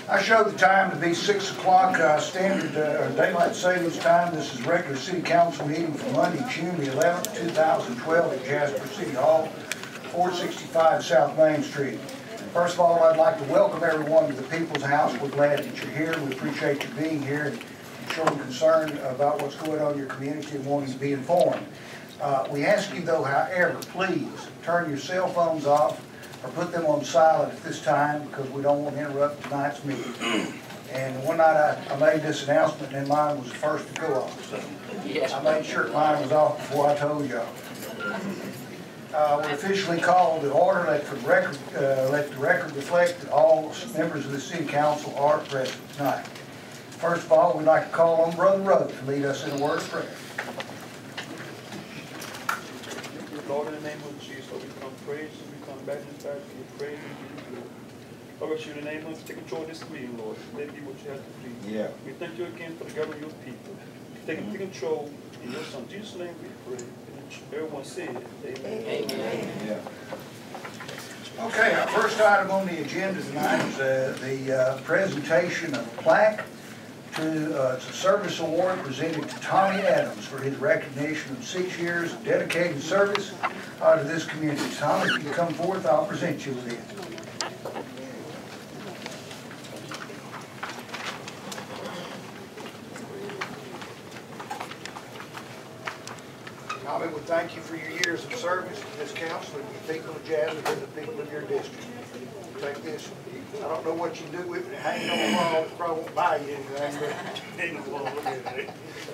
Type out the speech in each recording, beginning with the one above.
I showed the time to be 6 o'clock standard daylight savings time. This is regular city council meeting for Monday, June the 11th, 2012 at Jasper City Hall, 465 South Main Street. First of all, I'd like to welcome everyone to the People's House. We're glad that you're here. We appreciate you being here and showing concern about what's going on in your community and wanting to be informed. We ask you, though, however, please turn your cell phones off or put them on silent at this time because we don't want to interrupt tonight's meeting. And one night I made this announcement and then mine was the first to go off. So I made sure mine was off before I told y'all. We're officially called to order. Let the record reflect that all members of the City Council are present tonight. First of all, we'd like to call on Brother Rhodes to lead us in a word of prayer. Lord, in the name of Jesus, Lord, we come praise and we come back and back to your praise and give you glory. Lord, in the name of take control of this meeting, Lord. Let it be what you have to do. Yeah. We thank you again for the government of your people. Take control in your Son Jesus' name we pray. Everyone say it. Amen. Amen. Yeah. Okay, our first item on the agenda tonight is the presentation of a plaque to it's a service award presented to Tommy Adams for his recognition of 6 years of dedicated service to this community. Tommy, if you come forth, I'll present you with it. Tommy, we thank you for your years of service to this council and the people of Jasper and the people of your district. Take this. I don't know what you do with it. Hang it on the wall. It probably won't buy you anything, but hang on the wall. Look at it.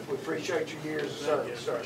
We appreciate your years of service, sir.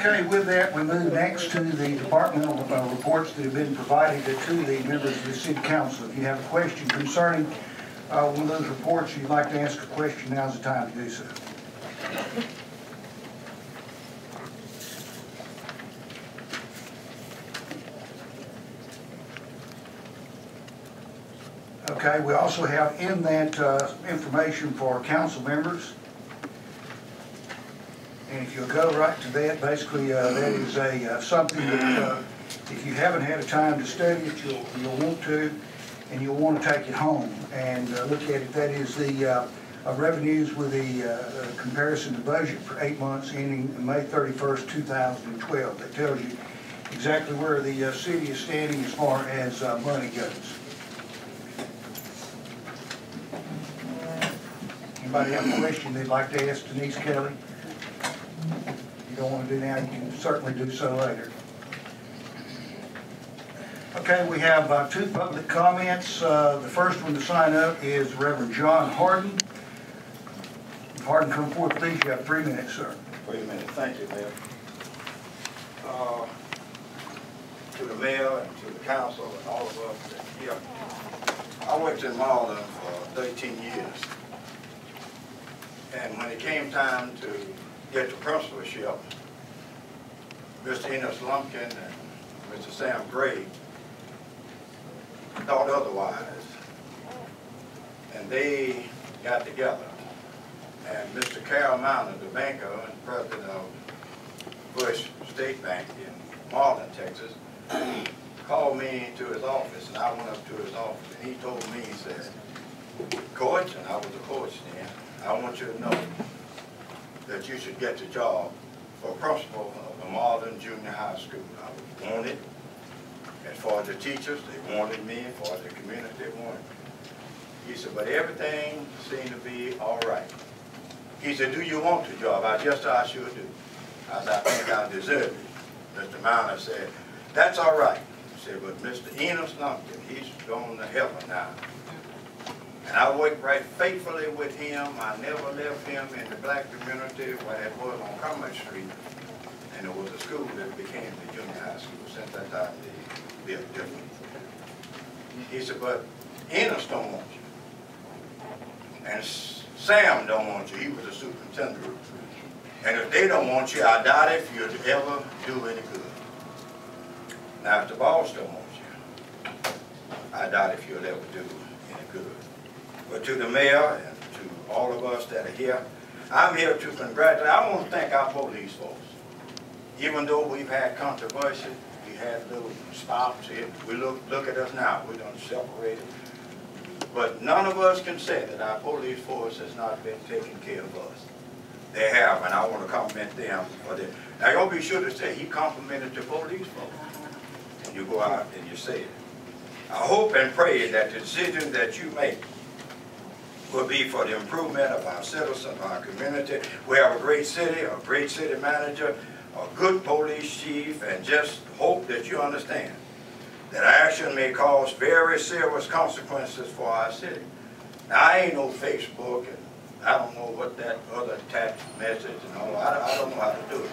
Okay, with that, we move next to the departmental reports that have been provided to the members of the City Council. If you have a question concerning one of those reports, you'd like to ask a question, now's the time to do so. Okay, we also have in that information for council members. And if you'll go right to that, basically that is something that if you haven't had a time to study it, you'll want to, and you'll want to take it home and look at it. That is the revenues with the comparison to budget for 8 months ending May 31st, 2012. That tells you exactly where the city is standing as far as money goes. Anybody have a question they'd like to ask Denise Kelly? If you don't want to do now, you can certainly do so later. Okay, we have 2 public comments. The first one to sign up is Reverend John Harden. Harden, come forward, please. You have 3 minutes, sir. 3 minutes. Thank you, Mayor. To the mayor and to the council and all of us here. I worked in Marlin for 13 years. And when it came time to get to principalship, Mr. Enos Lumpkin and Mr. Sam Gray thought otherwise. And they got together. And Mr. Carroll Mountain, the banker and president of Bush State Bank in Marlin, Texas, called me to his office, and I went up to his office, and he told me, he said, "Coach," and I was a coach then, "I want you to know that you should get the job for principal of the Marlin Junior High School." I was wanted. As far as the teachers, they wanted me. As far as the community, they wanted me. He said, but everything seemed to be all right. He said, do you want the job? I just thought I should do. I said, I think I deserve it. Mr. Miner said, that's all right. He said, but Mr. Enos Lumpkin, he's going to heaven now. And I worked right faithfully with him. I never left him in the black community where it was on Commerce Street. And it was a school that became the junior high school. Since that time, they built different. He said, but Enos don't want you. And Sam don't want you. He was the superintendent. And if they don't want you, I doubt if you'll ever do any good. Now, if the boss don't want you, I doubt if you'll ever do any good. But to the mayor and to all of us that are here, I'm here to congratulate. I want to thank our police force. Even though we've had controversy, we had little stops here. We look at us now. We're done separated. But none of us can say that our police force has not been taking care of us. They have, and I want to compliment them for that. Now, y'all be sure to say he complimented the police force when you go out and you say it. I hope and pray that the decision that you make will be for the improvement of our citizens, our community. We have a great city manager, a good police chief, and just hope that you understand that action may cause very serious consequences for our city. Now, I ain't no Facebook, and I don't know what that other text message and all, I don't know how to do it.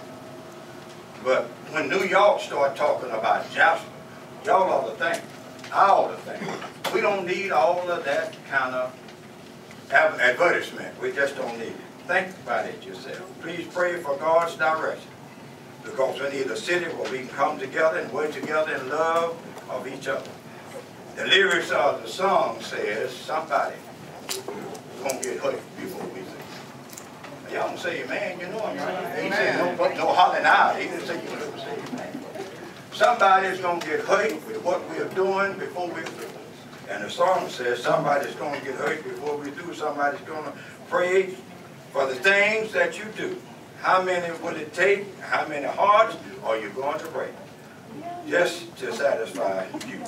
But when New York start talking about Jasper, y'all ought to think, I ought to think, we don't need all of that kind of advertisement. We just don't need it. Think about it yourself. Please pray for God's direction, because we need a city where we can come together and work together in love of each other. The lyrics of the song says, somebody gonna get hurt before we do. Y'all don't say amen, you know what I'm saying? He said no hollering out. He didn't say you never say amen. Somebody's gonna get hurt with what we're doing before we do. And the song says somebody's gonna get hurt before we do. Somebody's gonna pray for the things that you do. How many will it take? How many hearts are you going to break? Just to satisfy you.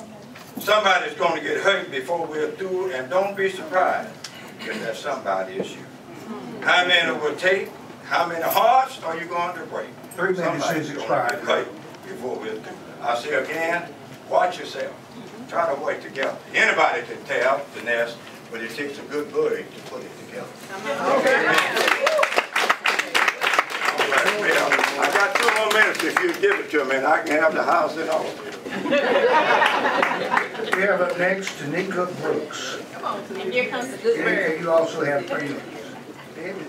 Somebody's going to get hurt before we're through, and don't be surprised if that somebody is you. How many will take? How many hearts are you going to break? 3 minutes is expired. Somebody's going to get hurt before we're through. I say again, watch yourself. Try to work together. Anybody can tell the nest, but it takes a good bird to put it together. Okay. I got 2 more minutes if you give it to me, and I can have the house and all. We have up next Tanika Brooks. Come on, and here comes the good Tanika, word. you also have 3 minutes. David?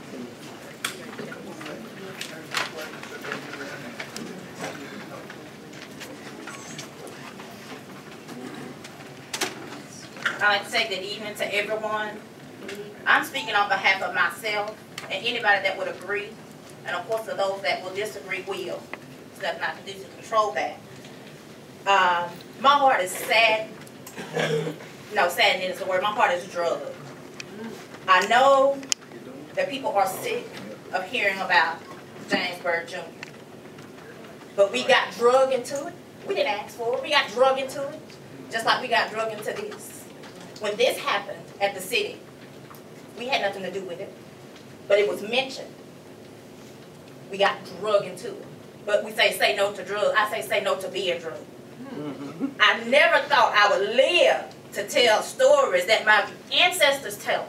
I'd like to say good evening to everyone. I'm speaking on behalf of myself and anybody that would agree, and of course to those that will disagree will. So that's not to control that. My heart is sad. No, saddened is the word. My heart is drugged. I know that people are sick of hearing about James Byrd Jr. But we got drugged into it. We didn't ask for it. We got drugged into it. Just like we got drugged into this. When this happened at the city, we had nothing to do with it. But it was mentioned. We got drugged into it. But we say no to drugs. I say no to being drugged. I never thought I would live to tell stories that my ancestors tell.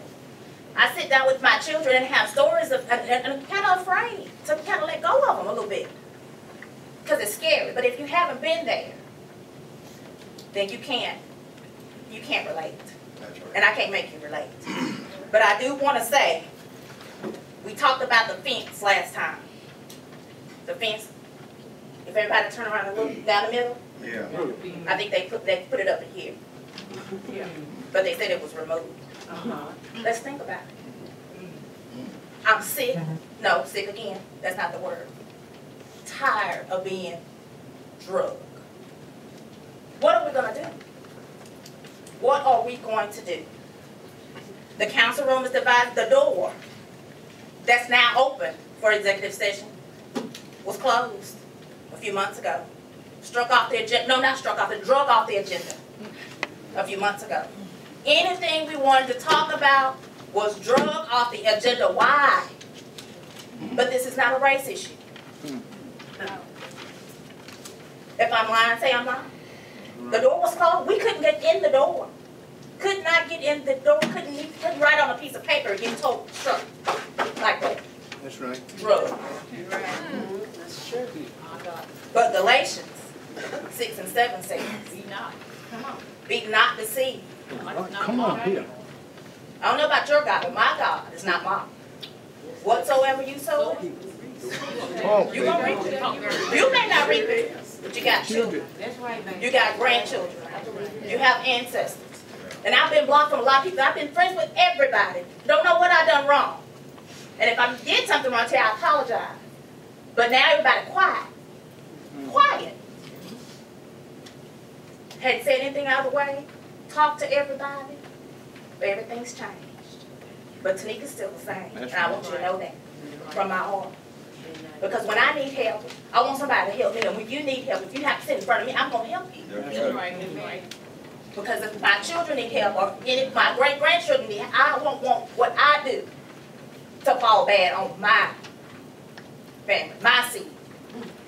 I sit down with my children and have stories of, and I'm kind of afraid to kind of let go of them a little bit. Because it's scary. But if you haven't been there, then you can't relate. And I can't make you relate. But I do want to say, we talked about the fence last time. The fence, if everybody turn around and look down the middle, Yeah. I think they put it up in here. Yeah. But they said it was removed. Let's think about it. I'm sick. No, sick again. That's not the word. Tired of being drugged. What are we going to do? What are we going to do? The council room is divided. The door that's now open for executive session was closed a few months ago. Struck off the agenda. No, not struck off. It drug off the agenda a few months ago. Anything we wanted to talk about was drug off the agenda. Why? But this is not a race issue. If I'm lying, say I'm lying. The door was closed. We couldn't get in the door. Could not get in the door. Couldn't write on a piece of paper and get told struck like that. That's right. Drug. That's true. But Galatians 6 and 7 says, Be not. Come on. be not deceived. Come on here. I don't know about your God, but my God is not mocked. Whatsoever you sow, you gonna reap it. You may not reap it, but you got children. That's right, baby. You got grandchildren. You have ancestors. And I've been blocked from a lot of people. I've been friends with everybody. Don't know what I done wrong. And if I did something wrong to you, I apologize. But now everybody quiet. Quiet. Hadn't said anything out of the way. Talked to everybody. But everything's changed. But Tanika's still the same. And I want you to know that from my heart. Because when I need help, I want somebody to help me. And when you need help, if you have to sit in front of me, I'm going to help you. That's right, that's right. Because if my children need help, or if my great-grandchildren need help, I won't want what I do to fall bad on my family, my seed.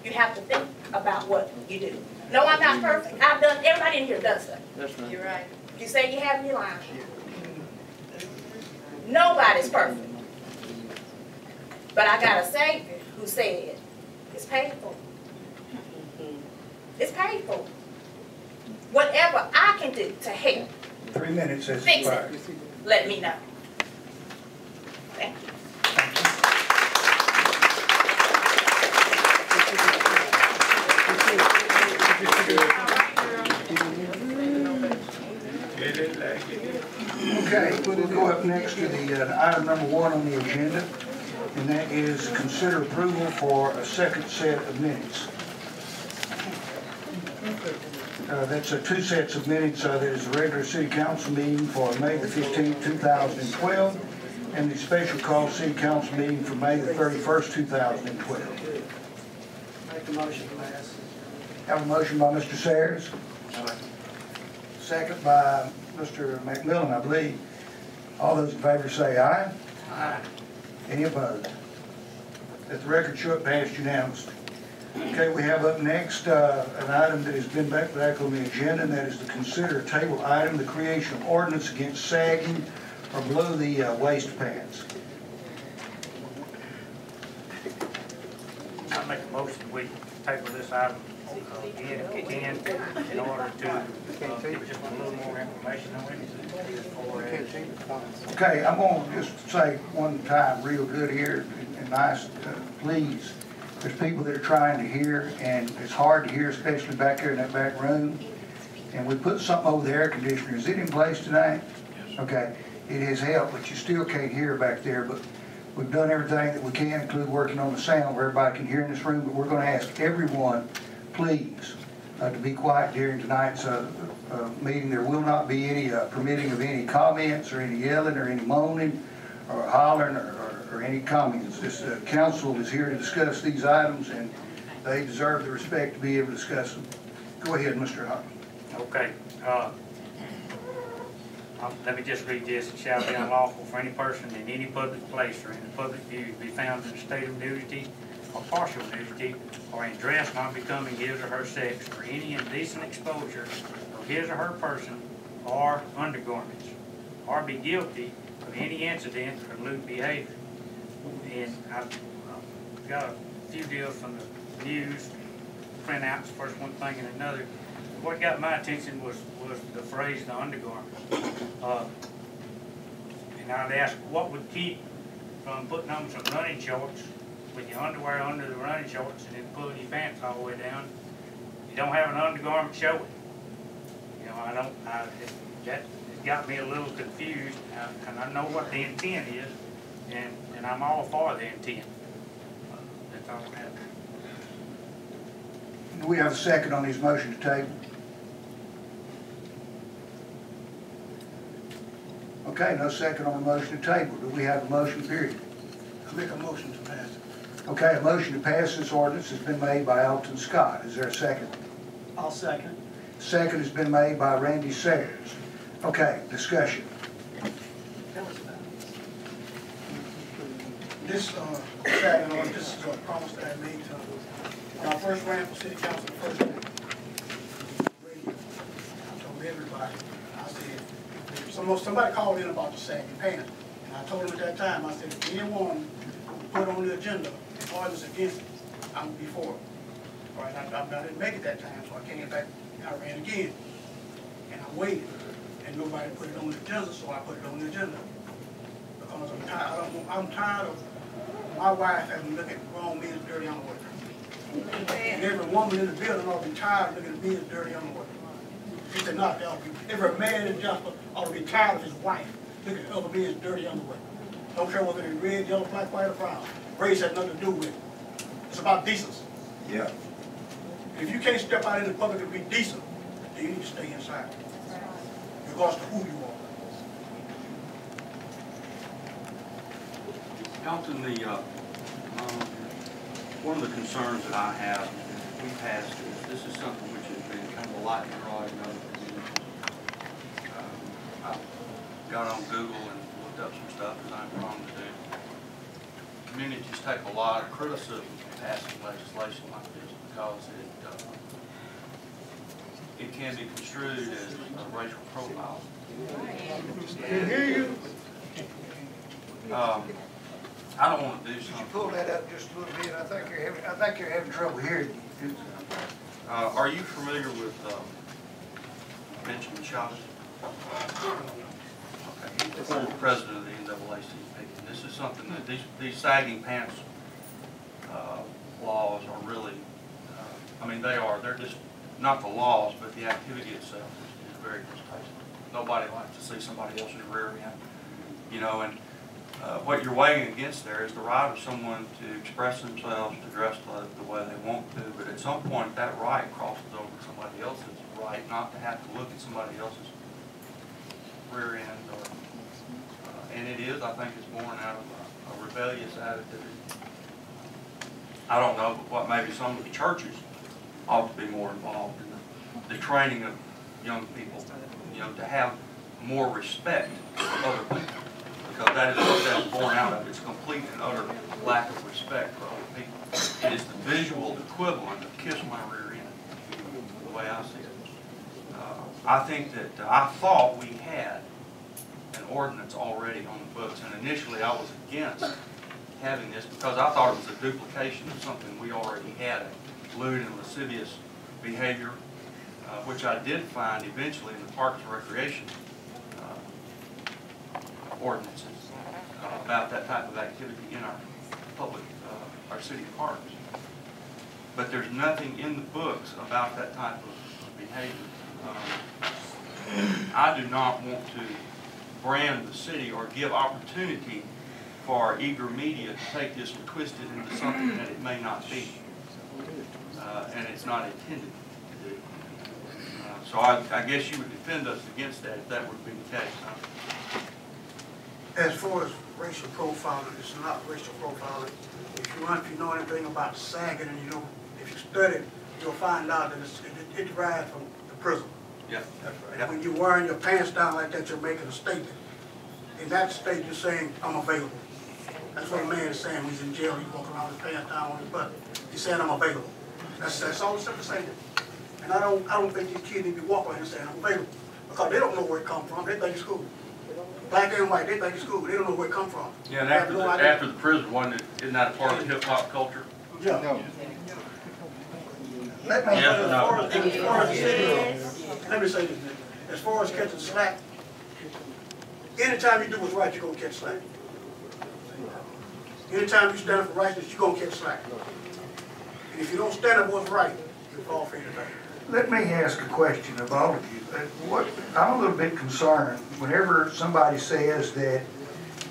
You have to think about what you do. No, I'm not perfect. I've done, everybody in here does stuff. That's right. You're right. If you say you have, you're lying. Nobody's perfect. But I got a Savior who said, it's painful. It's painful. Whatever I can do to help 3 minutes has fix expired. it, let me know. Thank you. Okay, we'll go up next to the item number 1 on the agenda, and that is consider approval for a second set of minutes. That's 2 sets of minutes. That is the regular city council meeting for May the 15th, 2012, and the special call city council meeting for May the 31st, 2012. Make the motion, pass. Have a motion by Mr. Sayers. Second by Mr. McMillan, I believe. All those in favor say aye. Aye. Any opposed? Let the record show it passed unanimously. Okay, we have up next an item that has been back on the agenda, and that is to consider a table item, the creation of ordinance against sagging or below the waist pads. I make a motion we table this item again if we can, in order to get just a little more information on it. Okay, I'm going to just say one time real good here and nice, please. There's people that are trying to hear, and it's hard to hear, especially back there in that back room. And we put something over the air conditioner. Is it in place tonight? Okay, it has helped, but you still can't hear back there. But we've done everything that we can, include working on the sound where everybody can hear in this room. But we're going to ask everyone, please, to be quiet during tonight's meeting. There will not be any permitting of any comments or any yelling or any moaning or hollering or any comments. This council is here to discuss these items, and they deserve the respect to be able to discuss them. Go ahead, Mr. Hopkins. Okay. Let me just read this. It shall be unlawful for any person in any public place or in the public view to be found in a state of nudity or partial nudity, or in dress not becoming his or her sex, or any indecent exposure of his or her person or undergarments, or be guilty of any incident or lewd behavior. And I've got a few deals from the news, printouts, first one thing and another. What got my attention was the phrase, the undergarment. And I'd ask, what would keep from putting on some running shorts with your underwear under the running shorts and then pulling your pants all the way down? You don't have an undergarment showing. You know, that got me a little confused, and I know what the intent is, and I'm all for the intent. That's all I have. Do we have a second on his motion to table? Okay, no second on the motion to table. Do we have a motion, period? I make a motion to pass. Okay, a motion to pass this ordinance has been made by Alton Scott. Is there a second? I'll second. Second has been made by Randy Sayers. Okay, discussion. This second on this is a promise that I made to when I first ran for city council the first time. I told everybody, I said, if somebody called in about the sagging pants, and I told them at that time, I said, if anyone put on the agenda an ordinance against it, I'm gonna be for it. All right, I didn't make it that time, so I came back and I ran again. And I waited, and nobody put it on the agenda, so I put it on the agenda. Because I'm tired of My wife has been looking at grown men's dirty underwear. And every woman in the building ought to be tired of looking at men's dirty underwear. She said, not they ought to be. Every man in Jasper ought to be tired of his wife looking at other men's dirty underwear. Don't care whether it's red, yellow, black, white, or brown. Race has nothing to do with it. It's about decency. Yeah. If you can't step out in the public and be decent, then you need to stay inside, regardless of who you are. Elton, one of the concerns that I have, we've had, is this is something which has been kind of a lightning rod in other communities. I got on Google and looked up some stuff, as I'm prone to do. Communities take a lot of criticism for passing legislation like this because it can be construed as a racial profile. I don't want to do something. Pull that up just a little bit. I think you're having trouble hearing you. Are you familiar with Benjamin Chavez? Okay, he's the former president of the NAACP. And this is something that these sagging pants laws are really, I mean, they're just not the laws, but the activity itself is very distasteful. Nobody likes to see somebody else's rear end, you know, and what you're weighing against there is the right of someone to express themselves, to dress the way they want to, but at some point that right crosses over somebody else's right not to have to look at somebody else's rear end. And it is, I think, it's born out of a rebellious attitude. I don't know, but what maybe some of the churches ought to be more involved in the training of young people, you know, to have more respect for other people. Because that is what that's born out of. It's complete and utter lack of respect for other people. It is the visual equivalent of kiss my rear end, the way I see it. I think that I thought we had an ordinance already on the books, and initially I was against having this because I thought it was a duplication of something we already had, a lewd and lascivious behavior, which I did find eventually in the Parks and Recreation ordinances about that type of activity in our public, our city parks. But there's nothing in the books about that type of behavior. I do not want to brand the city or give opportunity for eager media to take this and twist it into something that it may not be, and it's not intended to do. So I guess you would defend us against that if that would be the case, huh? As far as racial profiling, it's not racial profiling. If you know anything about sagging, and if you study, you'll find out that it derives from the prison. Yeah, that's right. And when you're wearing your pants down like that, you're making a statement. In that state, you're saying, I'm available. That's what a man is saying when he's in jail. He's walking around with his pants down on his butt. He's saying, I'm available. That's all it's simply saying. And I don't think these kids need to be walking around here saying, I'm available. Because they don't know where it comes from. They think it's cool. Black and white, they think it's cool. They don't know where it comes from. Yeah, and after the prison, isn't that a part of the hip-hop culture? Yeah. No. Let me say this, man. As far as catching slack, anytime you do what's right, you're going to catch slack. Anytime you stand up for righteousness, you're going to catch slack. And if you don't stand up for what's right, you'll fall for anything. Let me ask a question of all of you. I'm a little bit concerned whenever somebody says that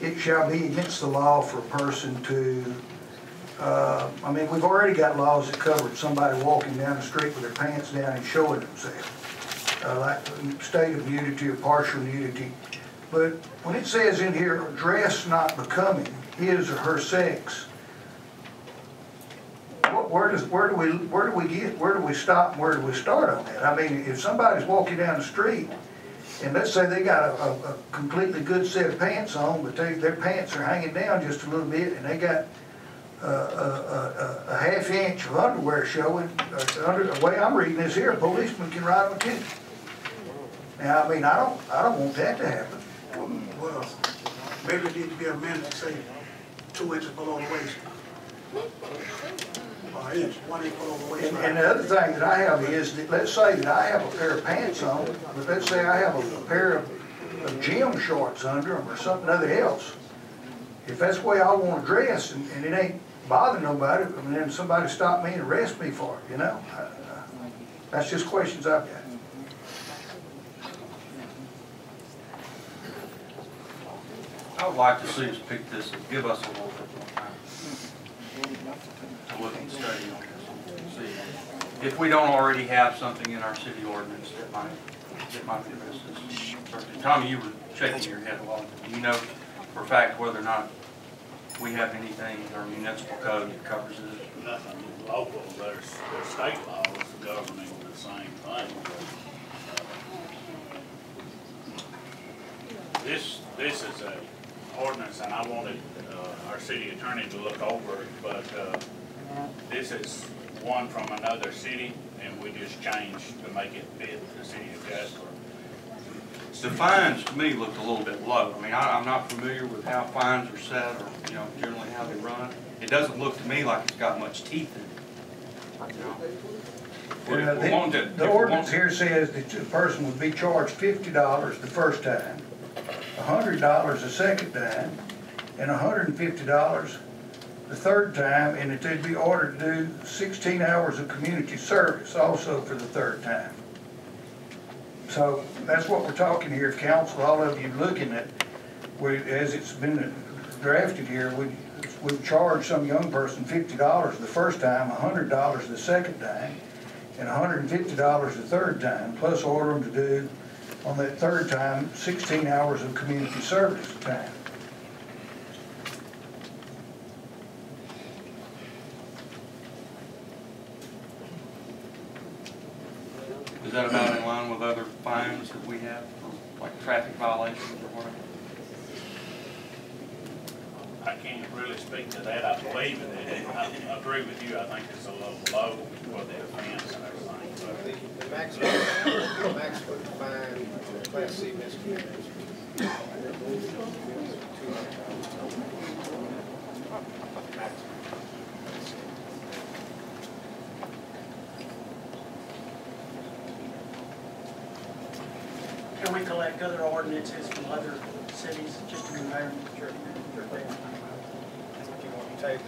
it shall be against the law for a person to, I mean, we've already got laws that cover somebody walking down the street with their pants down and showing themselves, like state of nudity or partial nudity. But when it says in here, dress not becoming his or her sex, where do we stop and where do we start on that? I mean, if somebody's walking down the street and let's say they got a completely good set of pants on, but their pants are hanging down just a little bit and they got a half inch of underwear showing, the way I'm reading this here, a policeman can ride them a ticket. Now, I mean, I don't want that to happen. Well, maybe it needs to be amended to say 2 inches below the waist. Or an inch, 1 inch below the waist. And the other thing that I have is that let's say that I have a pair of pants on, but let's say I have a pair of gym shorts under them or something other else. if that's the way I want to dress and it ain't bothering nobody, I mean, then somebody stop me and arrest me for it, you know? That's just questions I've got. I would like to see us pick this and give us a little bit more time to look and study on this. See if we don't already have something in our city ordinance that might address this. Tommy, you were shaking your head a lot. Do you know for a fact whether or not we have anything in our municipal code that covers this? Nothing local, there's state laws governing the same thing. This is a ordinance, and I wanted our city attorney to look over it, but this is one from another city, and we just changed to make it fit the city of Jasper. The fines to me looked a little bit low. I mean, I'm not familiar with how fines are set or, you know, generally how they run. It doesn't look to me like it's got much teeth in it. You know? The ordinance here says that the person would be charged $50 the first time, $100 the second time, and $150 the third time, and that they'd be ordered to do 16 hours of community service also for the third time. So that's what we're talking here, council, all of you looking at, as it's been drafted here, we charge some young person $50 the first time, $100 the second time, and $150 the third time, plus order them to do, on that third time, 16 hours of community service time. Is that about in line with other fines that we have, for, like traffic violations or whatever? I can't really speak to that. I believe it. I agree with you. I think it's a little low for the offense and everything. The maximum fine for Class C misdemeanors. Can we collect other ordinances from other cities, just to compare them? Sure. That's what you want to take.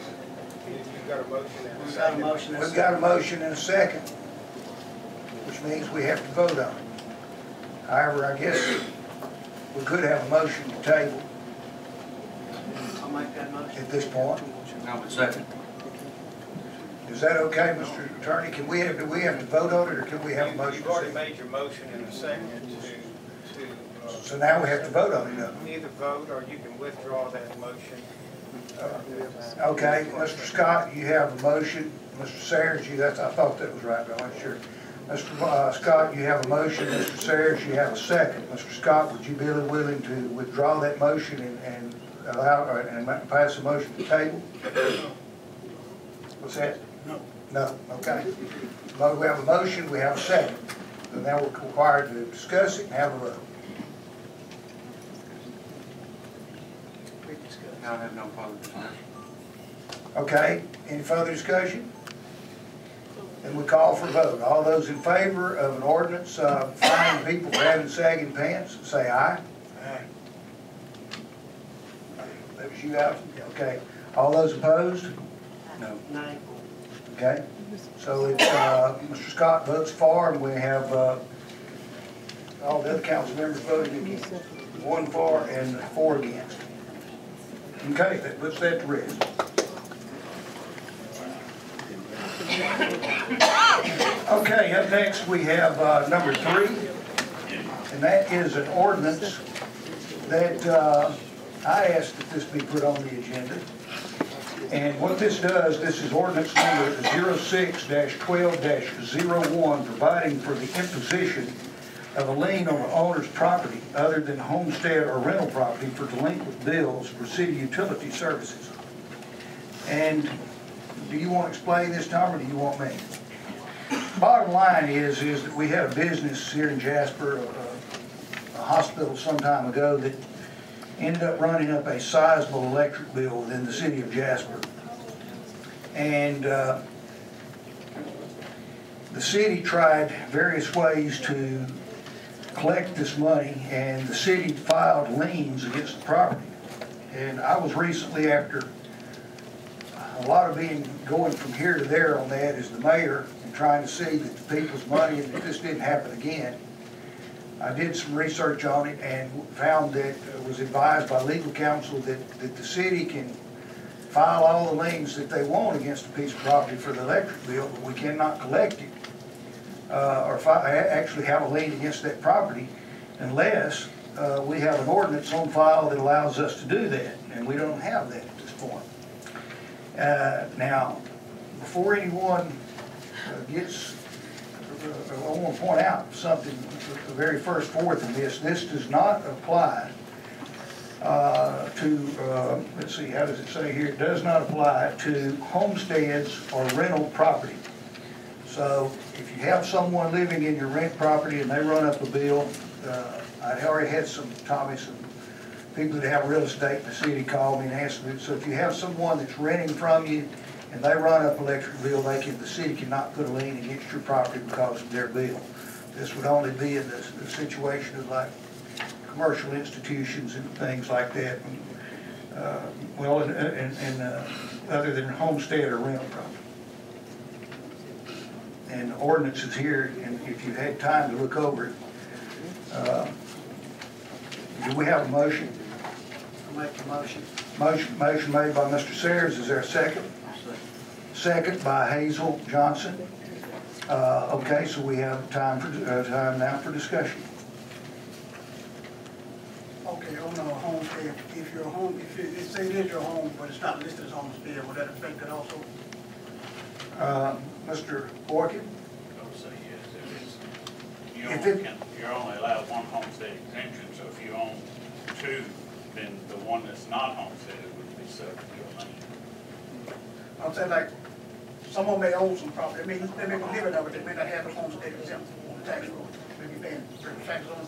You've got a motion and a We've got a second. motion. We've got a motion and a second, which means we have to vote on it. However, I guess we could have a motion to table I'll make that motion. at this point. I would second. Is that okay, Mr. Attorney? Do we have to vote on it, or can we have a motion? You've already made your motion and a second to So now we have to vote on it, don't we? either vote or you can withdraw that motion. Okay, Mr. Scott, you have a motion. Mr. Sayers, I thought that was right, but I wasn't sure. Mr. Scott, you have a motion. Mr. Sayers, you have a second. Mr. Scott, would you be willing to withdraw that motion and allow and pass a motion to table? What's that? No. No, okay. But we have a motion, we have a second. So now we're required to discuss it and have a vote. I have no further discussion. Okay, any further discussion? Then we call for a vote. All those in favor of an ordinance fining people for having sagging pants, say aye. Aye. That was you, Alvin? Okay. All those opposed? No. Nay. Okay. So it's, Mr. Scott votes for, and we have all the other council members voting against. 1 for and 4 against. Okay, that puts that to rest. Okay, up next we have number 3, and that is an ordinance that I asked that this be put on the agenda. And what this does, this is ordinance number 06-12-01, providing for the imposition of a lien on the owner's property other than homestead or rental property for delinquent bills for city utility services. And do you want to explain this, Tom, or do you want me? Bottom line is that we had a business here in Jasper, a hospital some time ago, that ended up running up a sizable electric bill within the city of Jasper. And the city tried various ways to collect this money, and the city filed liens against the property. And I was recently, after a lot of going from here to there on that as the mayor and trying to see that the people's money and that this didn't happen again. I did some research on it and found that was advised by legal counsel that the city can file all the liens that they want against a piece of property for the electric bill, but we cannot collect it or actually have a lien against that property unless we have an ordinance on file that allows us to do that, and we don't have that at this point. Now, before anyone gets, I want to point out something, the very first fourth of this does not apply to, let's see, how does it say here? It does not apply to homesteads or rental property. So if you have someone living in your rent property and they run up a bill, I already had some people that have real estate in the city call me and ask me. So if you have someone that's renting from you and they run up electric bill, the city cannot put a lien against your property because of their bill. This would only be in the situation of like commercial institutions and things like that. Well, other than homestead or rental property. And the ordinance is here, and if you had time to look over it, do we have a motion? I'll make the motion. Motion made by Mr. Sayers. Is there a second? Second by Hazel Johnson. Okay, so we have time now for discussion. Okay, on a homestead, if your home, it say it is your home, but it's not listed as homestead, would that affect it also? Mr. Boykin? I would say yes, it is. You're only allowed one homestead exemption, so if you own two, then the one that's not homesteaded would be subject to a lien. I'm saying like, someone may own some property, they may be living over it, they may not have a homestead exempt on the tax roll. They may be paying certain taxes on it,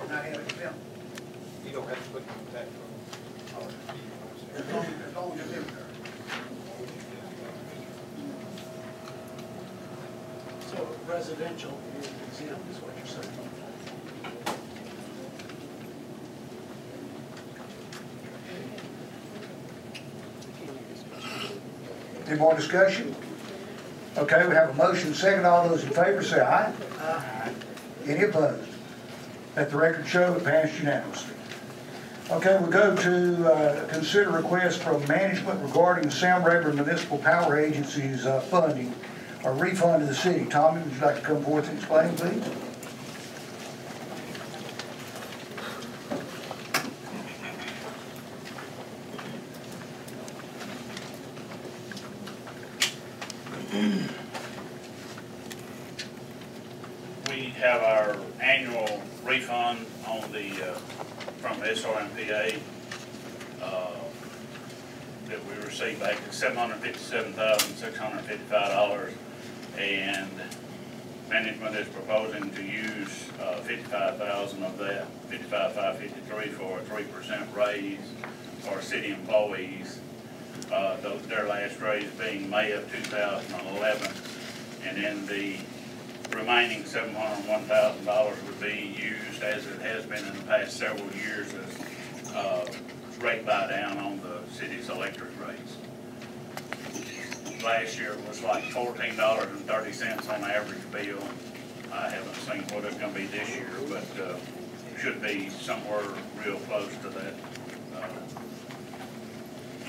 and not have it exempt. You don't have to put it on the tax roll. As long as you're living there. So residential is exempt, is what you're saying? Any more discussion? Okay, we have a motion, second. All those in favor say aye. Aye. Any opposed? Let the record show it passed unanimously. Okay, we go to consider request from management regarding the Sam Rayburn Municipal Power Agency's funding or refund to the city. Tommy, would you like to come forth and explain, please? We have our annual refund on the, from SRMPA, that we received back at $757,655, and management is proposing to use $55,000 of that, $55,553 for a 3% raise for city employees. Their last raise being May of 2011, and then the remaining $701,000 would be used, as it has been in the past several years, as rate buy down on the city's electric rates. Last year it was like $14.30 on average bill. I haven't seen what it's going to be this year, but should be somewhere real close to that.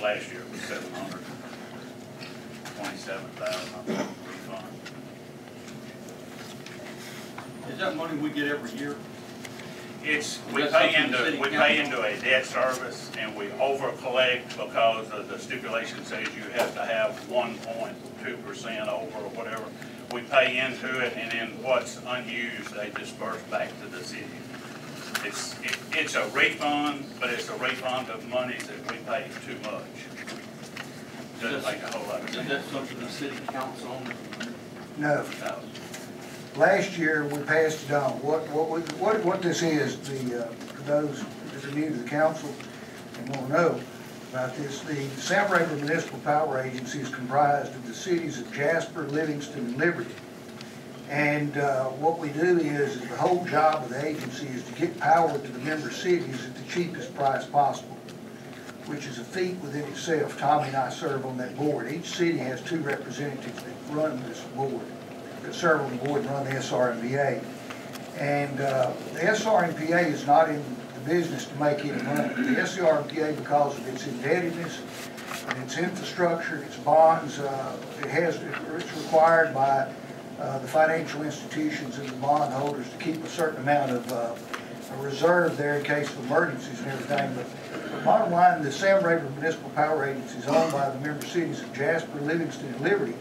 Last year it was $727,000 refund. Is that money we get every year? We pay into a debt service, and we over collect because of the stipulation says you have to have 1.2% over or whatever. We pay into it, and then what's unused they disperse back to the city. It's a refund, but it's a refund of monies that we pay too much. Doesn't make a whole lot of sense. Is that something the city counts on? No. Last year we passed it on. What this is, for those that are new to the council and want to know about this, the Sam Rayburn Municipal Power Agency is comprised of the cities of Jasper, Livingston, and Liberty. And what we do is the whole job of the agency is to get power to the member cities at the cheapest price possible. which is a feat within itself. Tommy and I serve on that board. Each city has 2 representatives that run this board, that serve on the board and run the SRMPA. And the SRMPA is not in the business to make any money. The SRMPA, because of its indebtedness and its infrastructure, its bonds, it's required by the financial institutions and the bondholders to keep a certain amount of a reserve there in case of emergencies and everything. But bottom line, the Sam Rayburn Municipal Power Agency is owned by the member cities of Jasper, Livingston, and Liberty.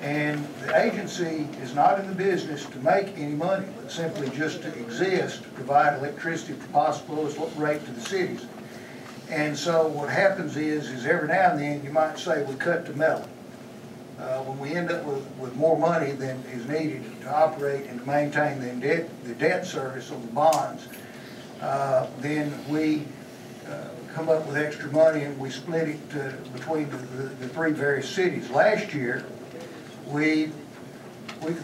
And the agency is not in the business to make any money, but simply just to exist, to provide electricity for possible lowest rate to the cities. And so what happens is every now and then you might say we cut to metal. When we end up with more money than is needed to operate and to maintain the debt service on the bonds, then we come up with extra money and we split it between the 3 various cities. Last year, the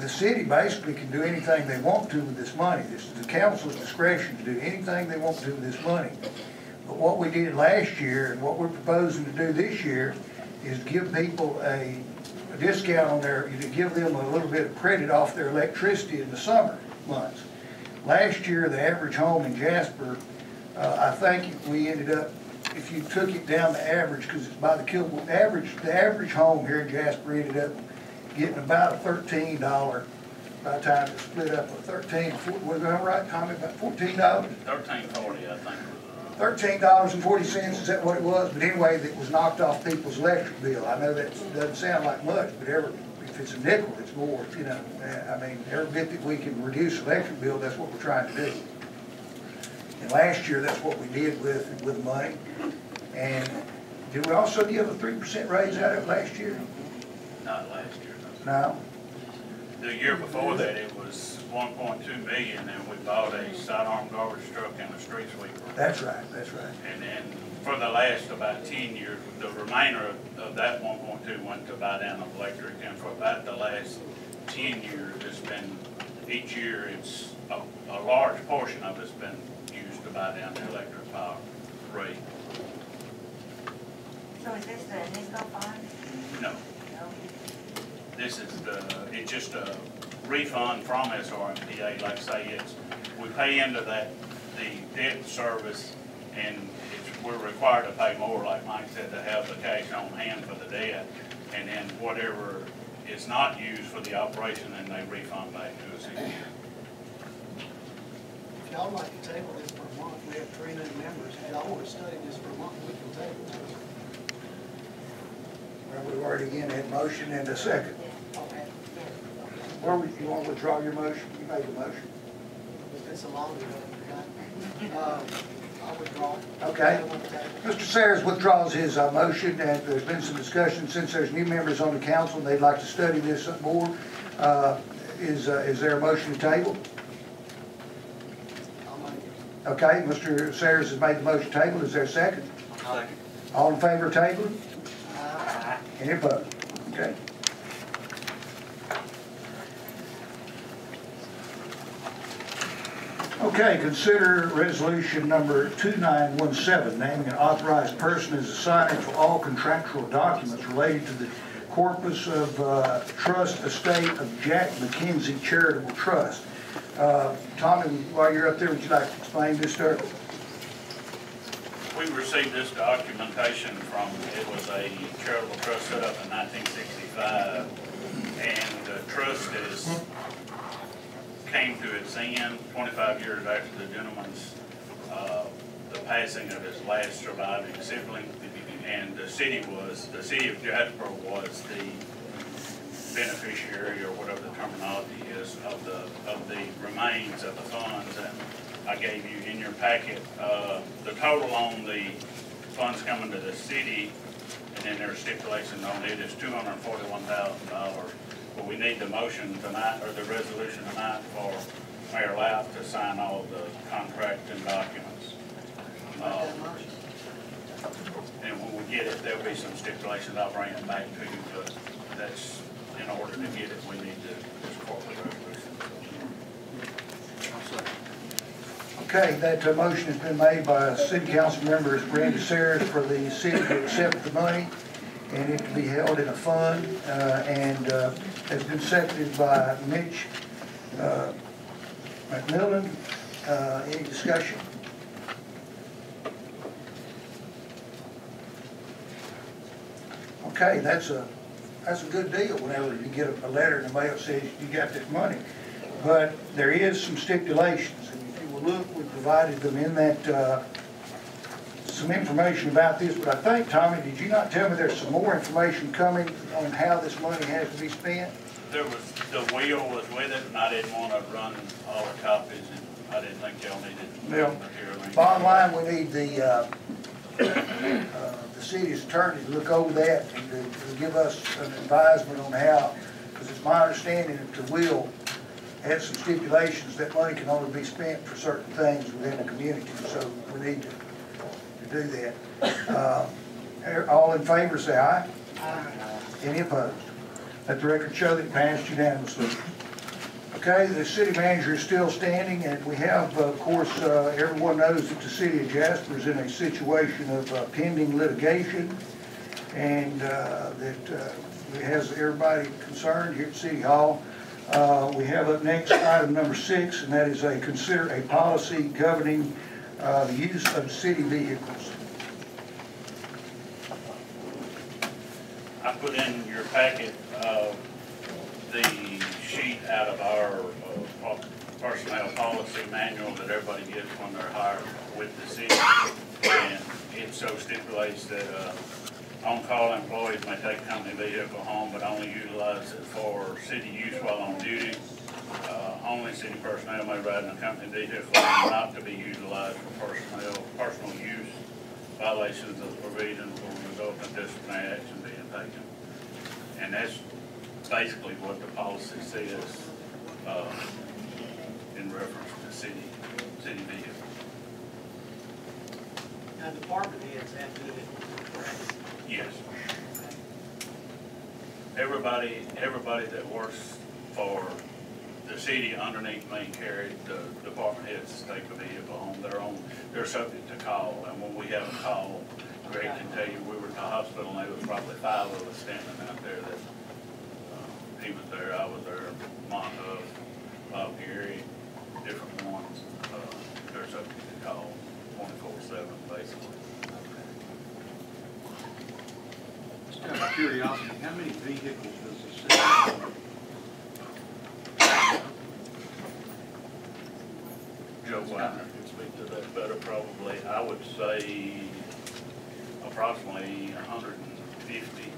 city basically can do anything they want to with this money. This is the council's discretion to do anything they want to with this money. But what we did last year and what we're proposing to do this year is give people a discount on to give them a little bit of credit off their electricity in the summer months. Last year, the average home in Jasper, I think we ended up, if you took it down to average, because it's by the kilowatt, the average home here in Jasper ended up getting about a $13 by the time it split up with 13. Was that right, Tommy? About $14? $13.40, I think. $13.40, is that what it was? But anyway, that was knocked off people's electric bill. I know that doesn't sound like much, but if it's a nickel, it's more, you know. I mean, every bit that we can reduce electric bill, that's what we're trying to do. And last year, that's what we did with the money. And did we also give a 3% raise out of it last year? Not last year. No. The year before that, it was 1.2 million, and we bought a sidearm garbage truck and a street sweeper. That's right, that's right. And then for the last about 10 years, the remainder of that 1.2 went to buy down of electric, and for about the last 10 years, it's been, each year, it's a large portion of it's been used to buy down the electric power rate. So is this the NISCO fund? No. This is it's just a refund from SRMPA. Like I say, we pay into the debt service, and we're required to pay more, like Mike said, to have the cash on hand for the debt, and then whatever is not used for the operation, then they refund back to us each year. If y'all like to table this for a month, we have 3 new members. If y'all want to study this for a month, we can table this. Well, we've already again had motion and a second. Or you want to withdraw your motion? You made the motion. It's been so long ago. I'll withdraw. Okay. Mr. Sayers withdraws his motion, and there's been some discussion since there's new members on the council and they'd like to study this more. Is there a motion to table? Okay, Mr. Sayers has made the motion to table. Is there a second? Second. All in favor of tabling? Any opposed? Okay. Okay, consider resolution number 2917, naming an authorized person as a signer for all contractual documents related to the corpus of trust estate of Jack McKenzie Charitable Trust. Tommy, while you're up there, would you like to explain this to us? We received this documentation from, it was a charitable trust set up in 1965, and the trust came to its end 25 years after the gentleman's, the passing of his last surviving sibling, and the city of Jasper was the beneficiary, or whatever the terminology is, of the remains of the funds. And I gave you in your packet the total on the funds coming to the city, and then there's stipulations on it is $241,000. But we need the motion tonight, or the resolution tonight, for Mayor Lapp to sign all the contract and documents. And when we get it, there'll be some stipulations. I'll bring it back to you, but that's, in order to get it, we need this corporate resolution. Okay, that motion has been made by City Council members Randy Sayers for the city to accept the money and it to be held in a fund, and has been seconded by Mitch McMillan. Any discussion? Okay, that's a good deal whenever you get a letter in the mail that says you got this money. But there is some stipulations, and if you will look, we provided them in that, some information about this, but I think, Tommy, did you not tell me there's some more information coming on how this money has to be spent? There was, the wheel was with it, and I didn't want to run all the copies, and I didn't think y'all needed Well, material. bottom line, we need the city's attorney to look over that and to give us an advisement on how, because it's my understanding that the will has some stipulations that money can only be spent for certain things within the community, so we need to do that. All in favor, say aye. Aye. Any opposed? Let the record show that it passed unanimously. Okay, the city manager is still standing, and we have, of course, everyone knows that the city of Jasper is in a situation of pending litigation, and that has everybody concerned here at City Hall. We have up next item number 6, and that is consider a policy governing the use of city vehicles. I put in your packet the sheet out of our personnel policy manual that everybody gets when they're hired with the city, and it so stipulates that on-call employees may take company vehicle home but only utilize it for city use while on duty. Only city personnel may ride in a company vehicle not to be utilized for personal use. Violations of the provisions will result in disciplinary action being taken. And that's basically what the policy says in reference to city vehicles. Now, department heads have to do it, correct? Yes. Everybody that works for the city underneath me carried the department heads take a vehicle home. They're subject to call, and when we have a call, Greg can tell you, we were at the hospital and there was probably 5 of us standing out there that he was there, I was there, Monta, Bob Gary, different ones. They're subject to call 24/7 basically. Just out of curiosity, how many vehicles does the city own? Joe Wagner can speak to that better probably. I would say approximately 150.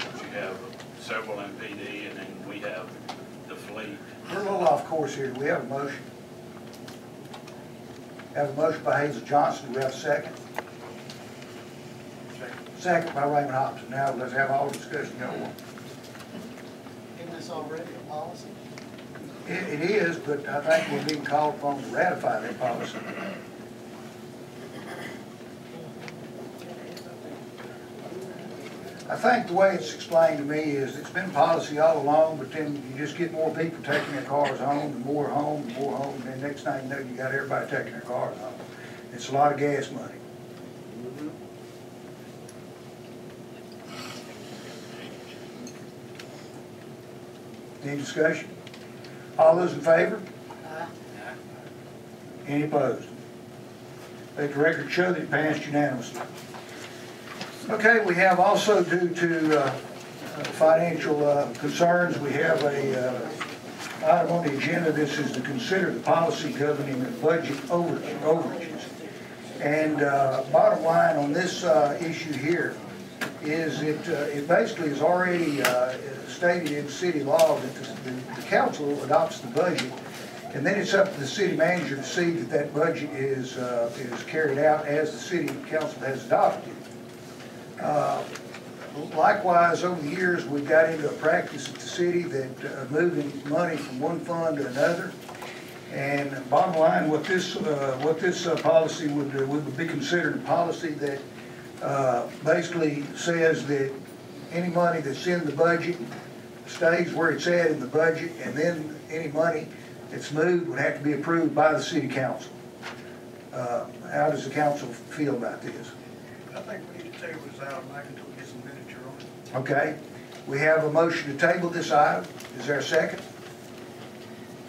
You have several in PD, and then we have the fleet. We're a little off course here. Do we have a motion? Have a motion by Hazel Johnson. Do we have a second? Second by Raymond Hobson. Now let's have all the discussion go on. Isn't this already a policy? It is, but I think we're being called upon to ratify that policy. I think the way it's explained to me is it's been policy all along, but then you just get more people taking their cars home, and more home, and more home, and then next thing you know, you got everybody taking their cars home. It's a lot of gas money. Any discussion? All those in favor? Aye. Any opposed? Let the record show that it passed unanimously. Okay, we have also, due to financial concerns, we have a item on the agenda. This is to consider the policy governing the budget overages. And bottom line on this issue here is it basically is already stated in city law that the council adopts the budget, and then it's up to the city manager to see that that budget is carried out as the city council has adopted. Likewise, over the years, we've got into a practice at the city that moving money from one fund to another. And bottom line, what this policy would be considered a policy that basically says that any money that's in the budget stays where it's at in the budget, and then any money It's moved, would have to be approved by the city council. How does the council feel about this? I think we need to table this out, Mike, until we get some literature on it. Okay, we have a motion to table this item. Is there a second?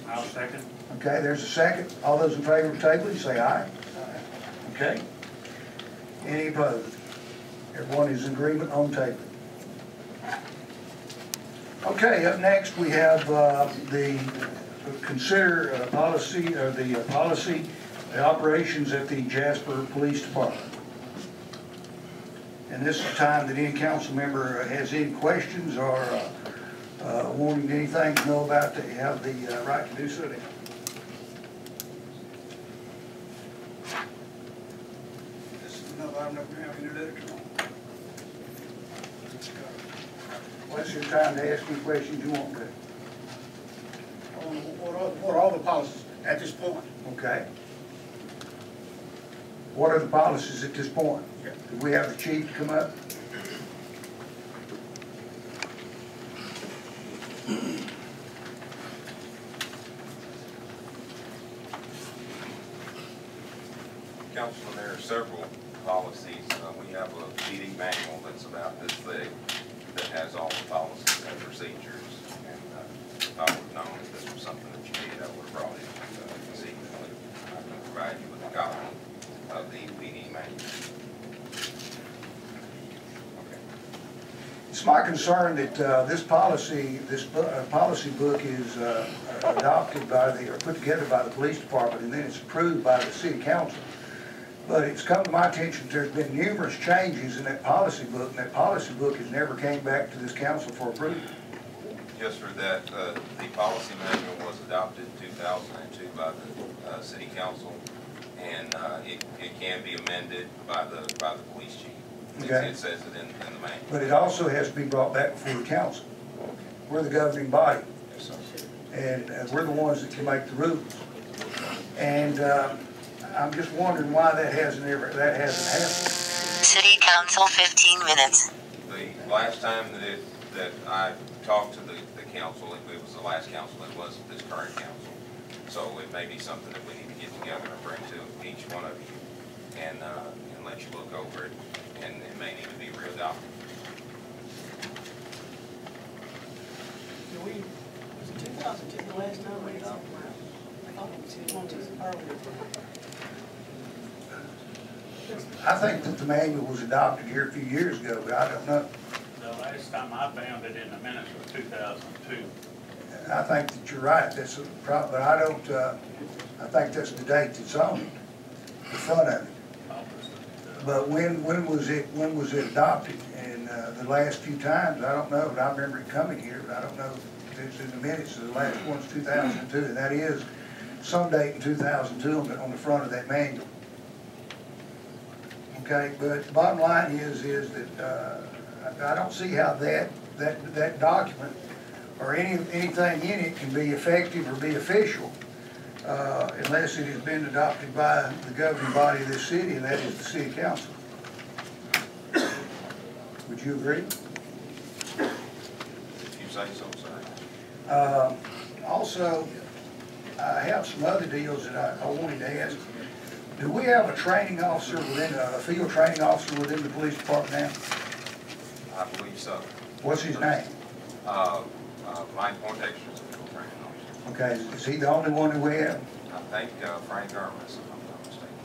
I'll second. Okay, there's a second. All those in favor of tabling, say aye. Okay. Any opposed? Everyone is in agreement on tabling. Okay, up next we have the policy, the operations at the Jasper Police Department. And this is the time that any council member has any questions or wanting anything to know about, they have the right to do so now. This is another item that we have any literature on. Well, it's your time to ask any questions you want to. What are all the policies at this point? Okay. What are the policies at this point? Yeah. Do we have the chief to come up? Councilman, there are several policies. We have a PD manual that's about this thick that has all the policies and procedures. And if I would have known that this was something that you needed, I would have brought it this evening. I can provide you with a copy of the PD manual. Okay. It's my concern that this policy book is adopted by or put together by the police department, and then it's approved by the city council. But it's come to my attention there's been numerous changes in that policy book, and that policy book has never came back to this council for approval. Yes, sir. That the policy manual was adopted in 2002 by the city council, and it can be amended by the police chief. Okay. It says it in the manual. But it also has to be brought back before the council. We're the governing body, Yes, sir. and we're the ones that can make the rules. And I'm just wondering why that hasn't happened. City Council 15 minutes. The last time that I talked to the council, it was the last council, it was this current council. So it may be something that we need to get together and bring to each one of you and let you look over it, and it may need to be readopted. Was it 2010 the last time we adopted? I thought it was earlier. I think that the manual was adopted here a few years ago, but I don't know. The last time I found it in the minutes was 2002. I think that you're right. That's a problem, but I don't. I think that's the date that's on it, the front of it. But when was it adopted? And the last few times, I don't know. But I remember it coming here, but I don't know if it's in the minutes. The last one's 2002, and that is some date in 2002 on the front of that manual. Okay, but the bottom line is that I don't see how that document or anything in it can be effective or be official unless it has been adopted by the governing body of this city, and that is the city council. Would you agree? If you say so, sir. Also, I have some other deals that I wanted to ask. Do we have a training officer a field training officer within the police department now? I believe so. What's his name? Mike Poindexter is a field training officer. Okay, is he the only one that we have? I think Frank Garmas, if I'm not mistaken.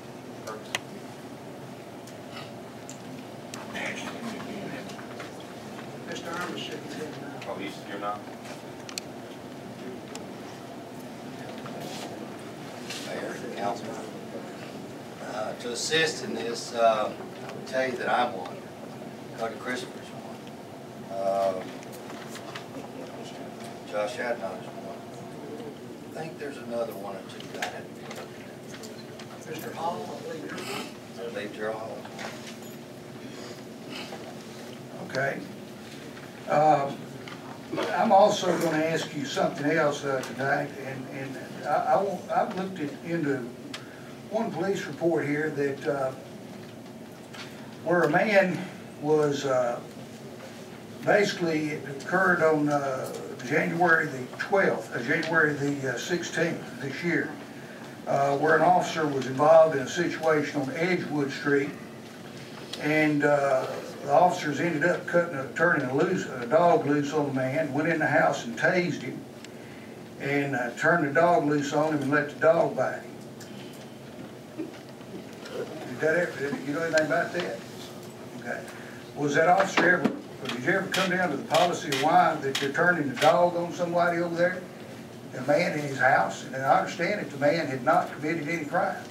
Mr. Armour shook his head now. Oh, you're not? Mayor, Councilman. To assist in this, I would tell you that I'm one. Cody Christopher's one. Josh Hadnot's one. I think there's another one or two that I hadn't looked at. Mr. Hall, I believe you're one. I believe you're all. Okay. I'm also going to ask you something else tonight, and I've looked into one police report here that where a man was basically, it occurred on January the 12th, January the 16th this year, where an officer was involved in a situation on Edgewood Street, and the officers ended up turning a dog loose on the man, went in the house and tased him, and turned the dog loose on him and let the dog bite him. You know anything about that? Okay. Was that officer ever, did you ever come down to the policy of why that you're turning the dog on somebody over there? A man in his house, and I understand that the man had not committed any crime.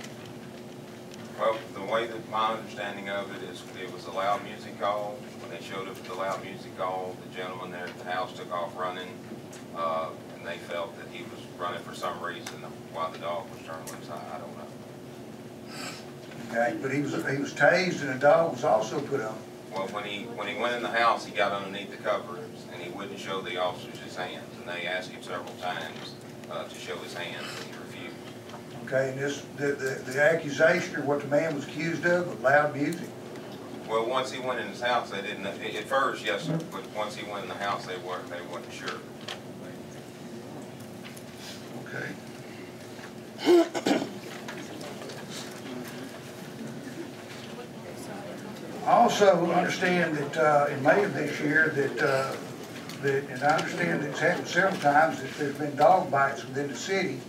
Well, the way that my understanding of it is it was a loud music call. When they showed up at the loud music call, the gentleman there at the house took off running, and they felt that he was running for some reason while the dog was turned loose. I don't know. Okay, but he was tased and a dog was also put on. Well, when he went in the house, he got underneath the covers and he wouldn't show the officers his hands. And they asked him several times to show his hands, and he refused. Okay, and the accusation or what the man was accused of was loud music. Well, once he went in his house, they didn't. At first, yes, sir. But once he went in the house, they wasn't sure. Okay. I also understand that in May of this year and I understand that it's happened several times, that there's been dog bites within the city,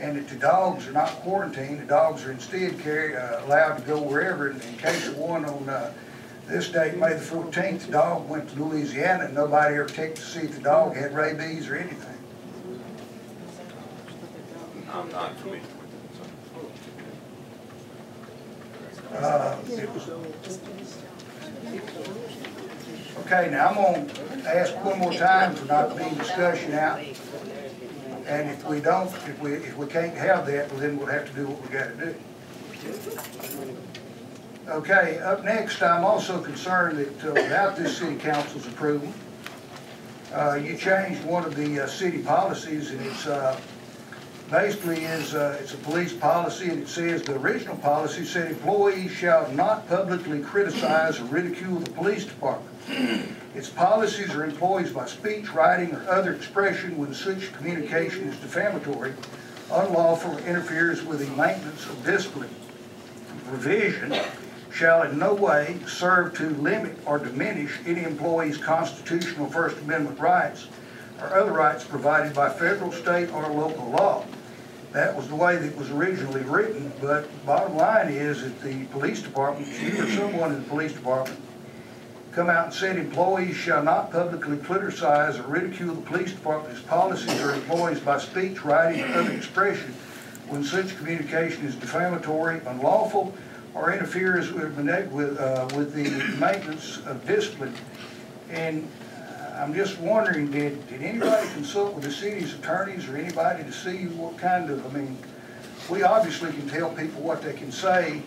and that the dogs are not quarantined. The dogs are instead allowed to go wherever. And in case of one on this date, May the 14th, the dog went to Louisiana, and nobody ever checked to see if the dog had rabies or anything. I'm not familiar with Okay, now I'm going to ask one more time for not to be discussion out. And if we can't have that, well, then we'll have to do what we got to do. Okay, up next, I'm also concerned that without this city council's approval, you changed one of the city policies, and it's basically it's a police policy, and it says the original policy said employees shall not publicly criticize or ridicule the police department. Its policies are employees by speech, writing, or other expression when such communication is defamatory, unlawful, or interferes with the maintenance of discipline. Provision shall in no way serve to limit or diminish any employee's constitutional First Amendment rights or other rights provided by federal, state, or local law. That was the way that it was originally written, but bottom line is that the police department, you or someone in the police department, come out and said employees shall not publicly criticize or ridicule the police department's policies or employees by speech, writing, or other expression when such communication is defamatory, unlawful, or interferes with the maintenance of discipline. And I'm just wondering, did anybody consult with the city's attorneys or anybody to see what kind of, I mean, we obviously can tell people what they can say,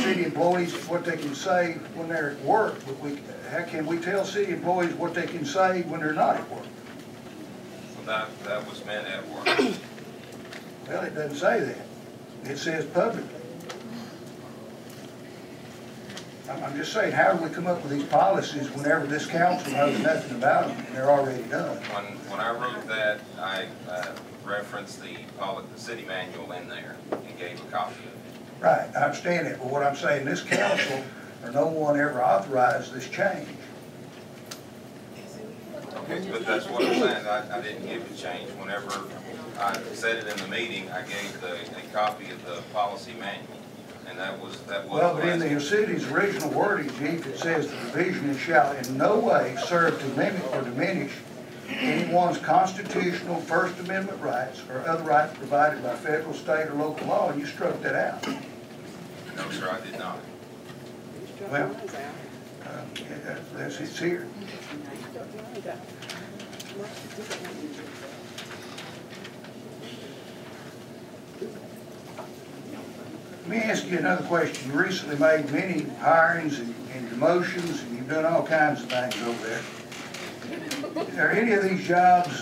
city employees what they can say when they're at work, but how can we tell city employees what they can say when they're not at work? Well, that was meant at work. Well, it doesn't say that. It says publicly. I'm just saying, how do we come up with these policies whenever this council knows nothing about them and they're already done? When I wrote that, I referenced the city manual in there and gave a copy of it. Right, I understand that, but what I'm saying, this council or no one ever authorized this change. Okay, but that's what I'm saying. I didn't give the change. Whenever I said it in the meeting, I gave a copy of the policy manual. And that was well, but in the city's original wording, Chief, it says the provision shall in no way serve to limit or diminish anyone's constitutional First Amendment rights or other rights provided by federal, state, or local law, and you struck that out. No, sir, I did not. Well, it's here. Let me ask you another question. You recently made many hirings and demotions, and you've done all kinds of things over there. Are any of these jobs,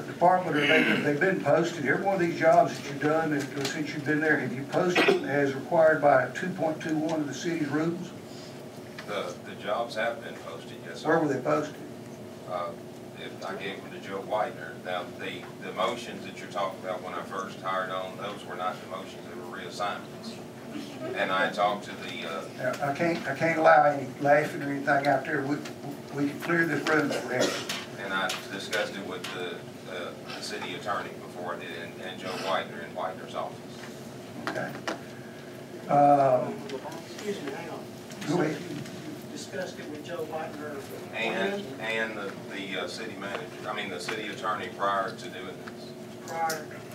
department, or they've been posted? Every one of these jobs that you've done since you've been there, have you posted as required by 2.21 of the city's rules? The jobs have been posted, yes, sir. Where were they posted? If I gave them to Joe Whitener. Now, the motions that you're talking about when I first hired on, those were not demotions, they were reassignments. And I talked to the, I can't allow any laughing or anything out there. We can clear this room for that. and I discussed it with the city attorney before I did, and Joe Whitener in Whitener's office. Okay. Excuse me, hang on. Go ahead. You discussed it with Joe Whitener. And the city manager, I mean, the city attorney prior to doing this.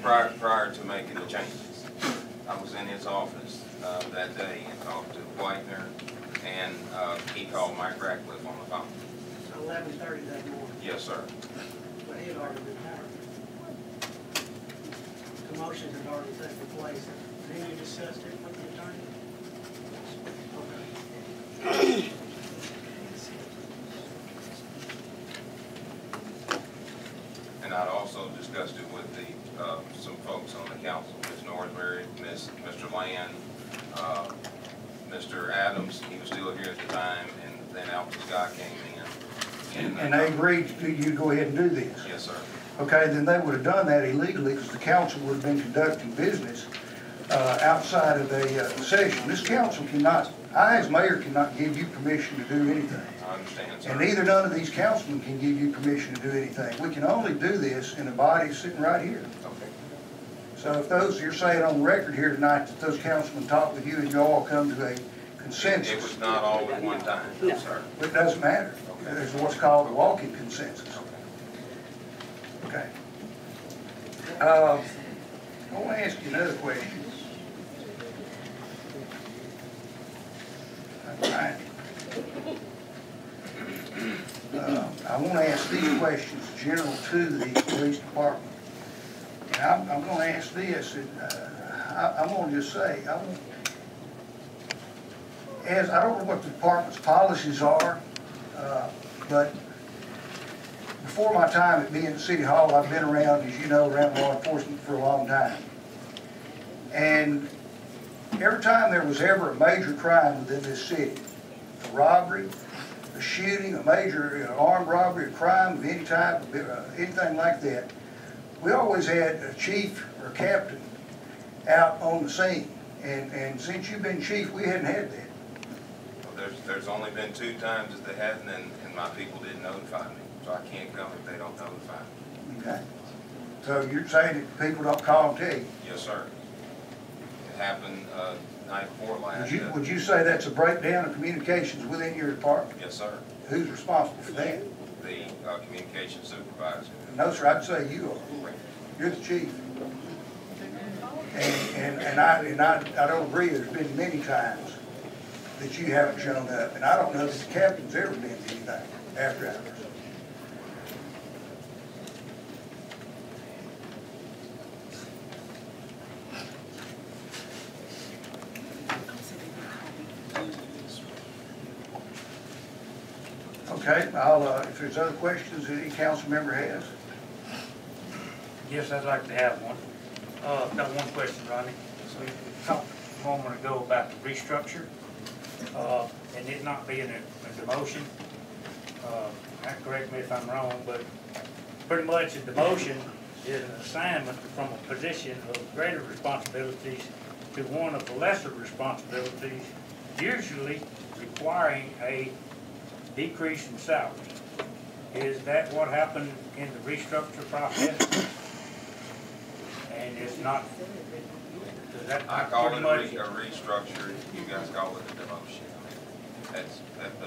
Prior to making the changes. I was in his office that day and talked to Whitener, and he called Mike Ratcliffe on the phone. 11:30 that morning. Yes, sir. But he had already been hired. Commotions had already taken place. Then you discussed it with the attorney? Okay. And I'd also discussed it with some folks on the council, Ms. Northbury, Mr. Land, Mr. Adams, he was still here at the time, and then Alpha Scott came in. And they agreed to you go ahead and do this? Yes, sir. Okay, then they would have done that illegally because the council would have been conducting business outside of the session. This council cannot, I as mayor cannot give you permission to do anything. I understand, sir. And neither none of these councilmen can give you permission to do anything. We can only do this in a body sitting right here. Okay. So if those, you're saying on the record here tonight that those councilmen talked with you and you all come to a consensus. It was not all at one time, sir. But it doesn't matter. There's what's called a walking consensus. Okay. I want to ask you another question. I want to ask these questions general to the police department. And I'm going to ask this, and I'm going to just say, I don't know what the department's policies are, but before my time at being at City Hall, I've been around, as you know, around law enforcement for a long time. And every time there was ever a major crime within this city, a robbery, a shooting, a major armed robbery, a crime of any type, anything like that, we always had a chief or a captain out on the scene. And since you've been chief, we hadn't had that. Well, there's only been 2 times that they hadn't, and my people didn't notify me. So I can't come if they don't notify me. Okay. So you're saying that people don't call and tell you? Yes, sir. It happened night before last. Would you say that's a breakdown of communications within your department? Yes, sir. Who's responsible for that? The communication supervisor. No, sir, I'd say you are. You're the chief. And I don't agree. There's been many times that you haven't shown up, and I don't know that the captain's ever been to anything after hours. Okay, if there's other questions that any council member has. Yes, I'd like to have one. I've got one question, Ronnie. We talked a moment ago about the restructure, and it not being a demotion. Correct me if I'm wrong, but pretty much a demotion is an assignment from a position of greater responsibilities to one of the lesser responsibilities, usually requiring a decrease in salary. Is that what happened in the restructure process? And it's not, I call it a restructure, you guys call it a demotion.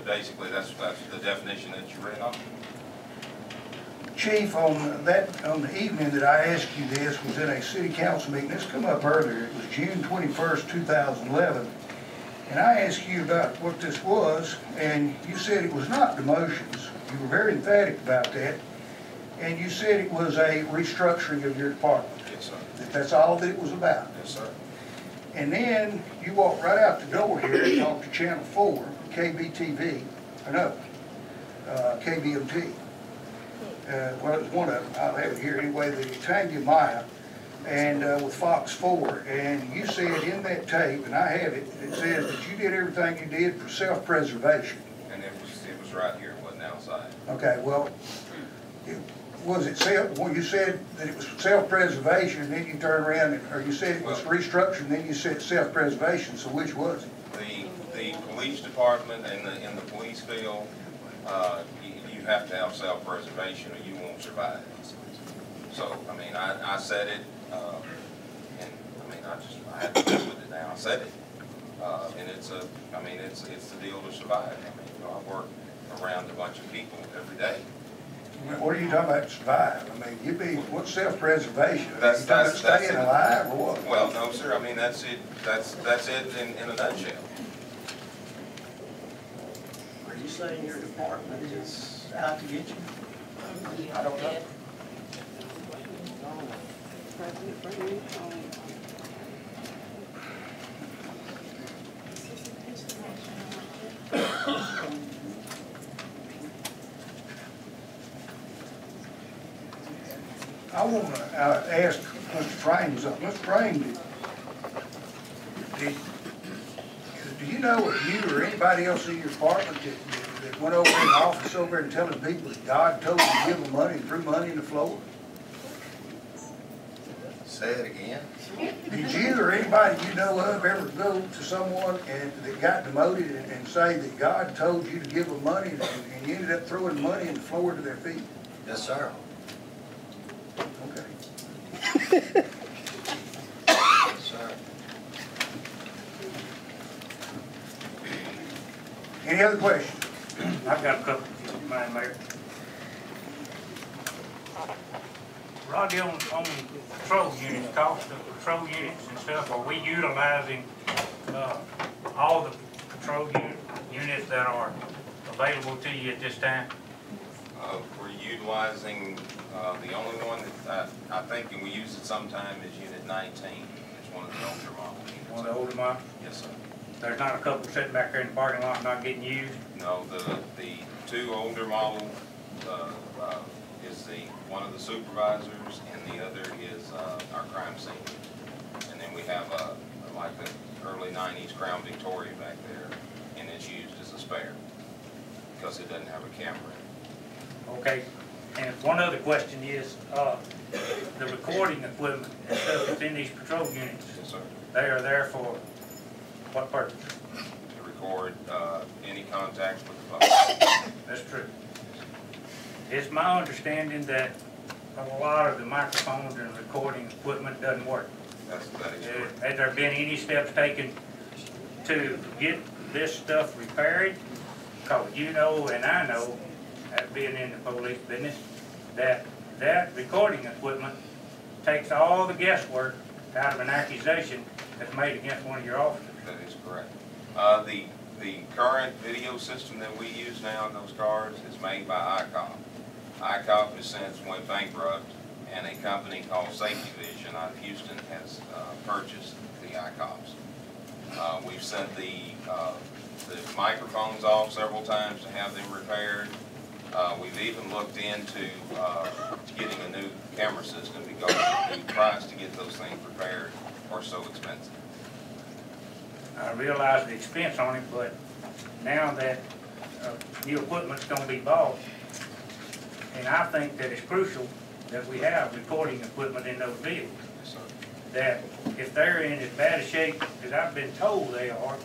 Basically, that's the definition that you read off. Chief, on the evening that I asked you this was in a city council meeting. This come up earlier. It was June 21st, 2011. And I asked you about what this was, and you said it was not demotions. You were very emphatic about that. And you said it was a restructuring of your department. Yes, sir. That's all that it was about. Yes, sir. And then you walked right out the door here and talked to Channel 4, KBTV, or no, KBMT. Well, it was one of them. I'll have it here anyway, the Tanya Maya, and with Fox 4. And you said in that tape, and I have it, it says that you did everything you did for self-preservation. And if right here, it wasn't outside. Okay, well, was it well, you said that it was self-preservation, and then you turn around, or you said it was restructuring, and then you said self-preservation, so which was it? The police department and in the police field, you have to have self-preservation or you won't survive. So, I mean, I said it, and I mean, I have to live with it now. I said it, and it's the deal to survive. I mean, you know, I work around a bunch of people every day. What are you talking about survive? I mean, what's self-preservation? That's staying alive or what? Well, no, sir. I mean, that's it. That's it in a nutshell. Are you saying your department is out to get you? I don't know. I want to ask Mr. Frame something. Mr. Frame, do you know if you or anybody else in your department that went over in the office over there and telling people that God told you to give them money and threw money in the floor? Say it again. Did you or anybody you know of ever go to someone that got demoted and say that God told you to give them money and you ended up throwing money in the floor to their feet? Yes, sir. Okay. Yes, sir. Any other questions? I've got a couple, Madam Mayor. Roddy, on patrol units, cost of patrol units and stuff, are we utilizing all the patrol units that are available to you at this time? We're utilizing the only one that I think, and we use it sometime, is Unit 19. It's one of the older model units. One of the older models? Yes, sir. There's not a couple sitting back there in the parking lot not getting used? No, the two older model is one of the supervisors, and the other is our crime scene. And then we have like the early 90s Crown Victoria back there, and it's used as a spare because it doesn't have a camera. Okay. And one other question is, the recording equipment and stuff that's in these patrol units, Yes, sir. they are there for what purpose? To record any contact with the public. That's true. It's my understanding that a lot of the microphones and recording equipment doesn't work. That is correct. Has there been any steps taken to get this stuff repaired? Because you know and I know, as being in the police business, that recording equipment takes all the guesswork out of an accusation that's made against one of your officers. That is correct. The current video system that we use now in those cars is made by ICOP. ICOP has since went bankrupt, and a company called Safety Vision out of Houston has purchased the ICOPs. We've sent the microphones off several times to have them repaired. We've even looked into getting a new camera system because the price to get those things repaired are so expensive. I realize the expense on it, but now that new equipment's going to be bought, and I think that it's crucial that we have recording equipment in those vehicles. Yes, sir. That if they're in as bad a shape as I've been told they are,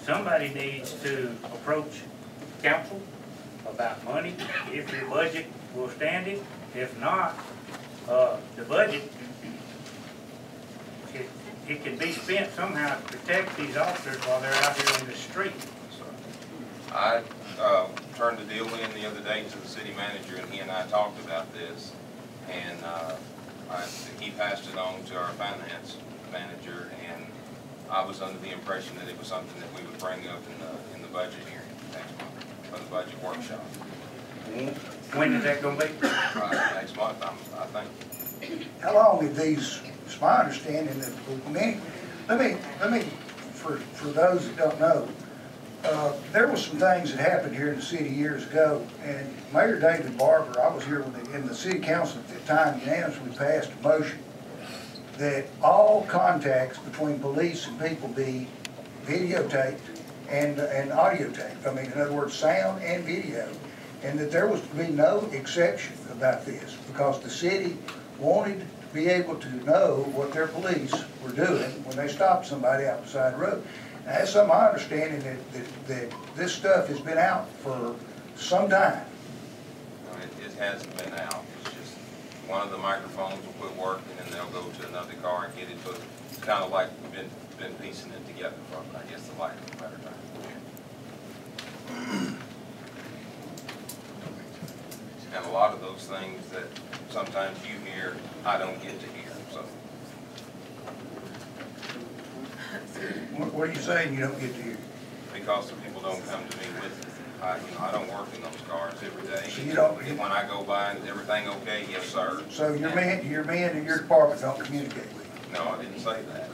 somebody needs to approach council about money, if your budget will stand it. If not, the budget, it can be spent somehow to protect these officers while they're out here in the street. I turned the deal in the other day to the city manager, and he and I talked about this, and he passed it on to our finance manager, and I was under the impression that it was something that we would bring up in the budget hearing next month, for the budget workshop. When is that going to be? Next month, I think. How long have these, it's my understanding that let me, for those that don't know, there was some things that happened here in the city years ago, and Mayor David Barber, I was here in the city council at the time, unanimously passed a motion that all contacts between police and people be videotaped and audio tape. I mean, in other words, sound and video. And that there was to be no exception about this because the city wanted to be able to know what their police were doing when they stopped somebody out beside the road. Now, that's some of my understanding that this stuff has been out for some time. It hasn't been out. It's just one of the microphones will quit working and they'll go to another car and get it put. It's kind of like we've been piecing it together from, I guess, the lack of a better term. And a lot of those things that sometimes you hear, I don't get to hear. So. What are you saying you don't get to hear? Because the people don't come to me with it. I don't work in those cars every day. So you don't. When I go by, is everything okay? Yes, sir. So your men in your department don't communicate with you? No, I didn't say that.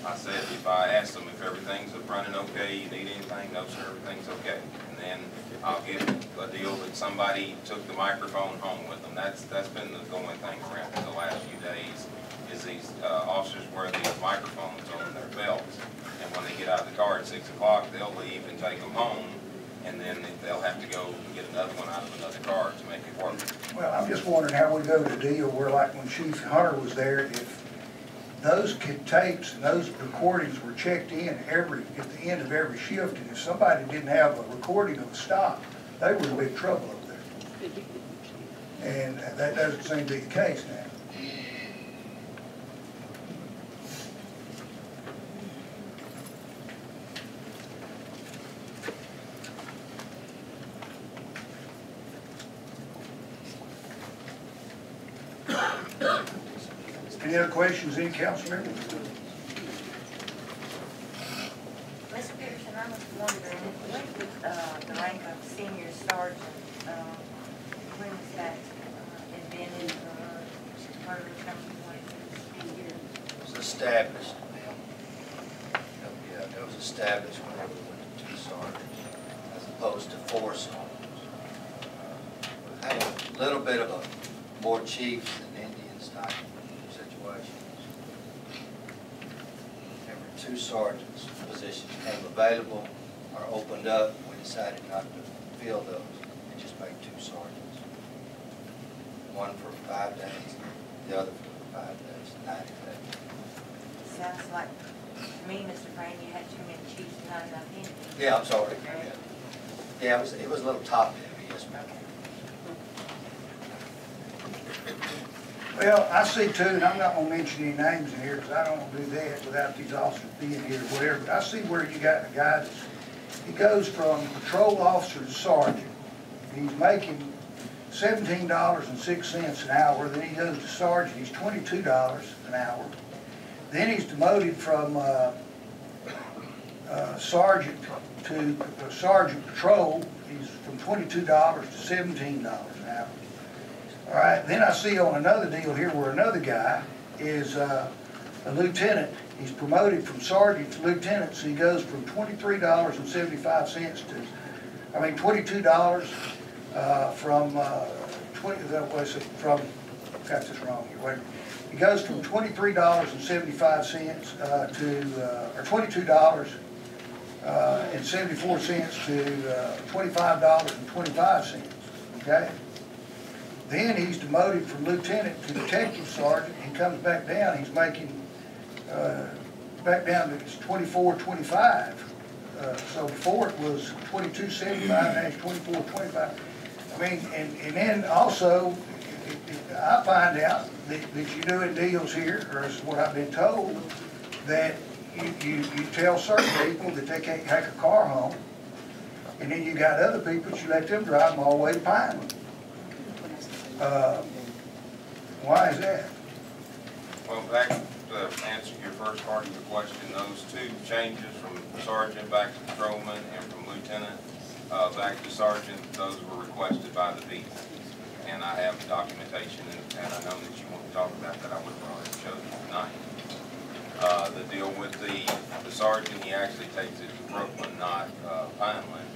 I said if I asked them if everything's running okay, you need anything, no sir, everything's okay. And then I'll give a deal that somebody took the microphone home with them. That's been the going thing around in the last few days, is these officers wear these microphones on their belts. And when they get out of the car at 6 o'clock, they'll leave and take them home. And then they'll have to go and get another one out of another car to make it work. Well, I'm just wondering how we go to a deal where, like when Chief Hunter was there, if those tapes and those recordings were checked in at the end of every shift, and if somebody didn't have a recording of a stop, they were in big trouble over there. And that doesn't seem to be the case now. Any other questions, any council member? Mr. Peterson, I was wondering, when did the rank of senior sergeant, when was that invented or something like this? It was established, ma'am. Yeah, it was established whenever we went to 2 sergeants, as opposed to 4 sergeants. I had a little bit of a more chiefs than Indians type situation. Whenever 2 sergeants positions became available or opened up, we decided not to fill those and just make 2 sergeants. One for 5 days, the other for 5 days, 90 days. Sounds like, to me, Mr. Frame, you had too many chiefs and not enough Indians. Yeah, I'm sorry. Yeah, it was a little top heavy, yes, ma'am. Well, I see too, and I'm not going to mention any names in here because I don't want to do that without these officers being here or whatever. But I see where you got a guy he goes from patrol officer to sergeant. He's making $17.06 an hour. Then he goes to sergeant. He's $22 an hour. Then he's demoted from sergeant to sergeant patrol. He's from $22 to $17 an hour. All right, then I see on another deal here where another guy is a lieutenant. He's promoted from sergeant to lieutenant, so he goes from $23.75 to, $22 from got this wrong here. Wait. He goes from $23.75 or $22.74 to $25.25. Okay. Then he's demoted from lieutenant to detective sergeant and comes back down. He's making back down to $24.25. So before it was $22.75, now it's $24.25. I mean, and then also I find out that you're doing deals here, or is what I've been told, that you tell certain people that they can't take a car home, and then you got other people that you let them drive them all the way to Pineland. Why is that? Well, back to answer your first part of your question, those 2 changes from sergeant back to patrolman and from lieutenant back to sergeant, those were requested by the people. And I have documentation, and I know that you want to talk about that. I would have already showed you tonight. The deal with the sergeant, he actually takes it to Brooklyn, not Pineland.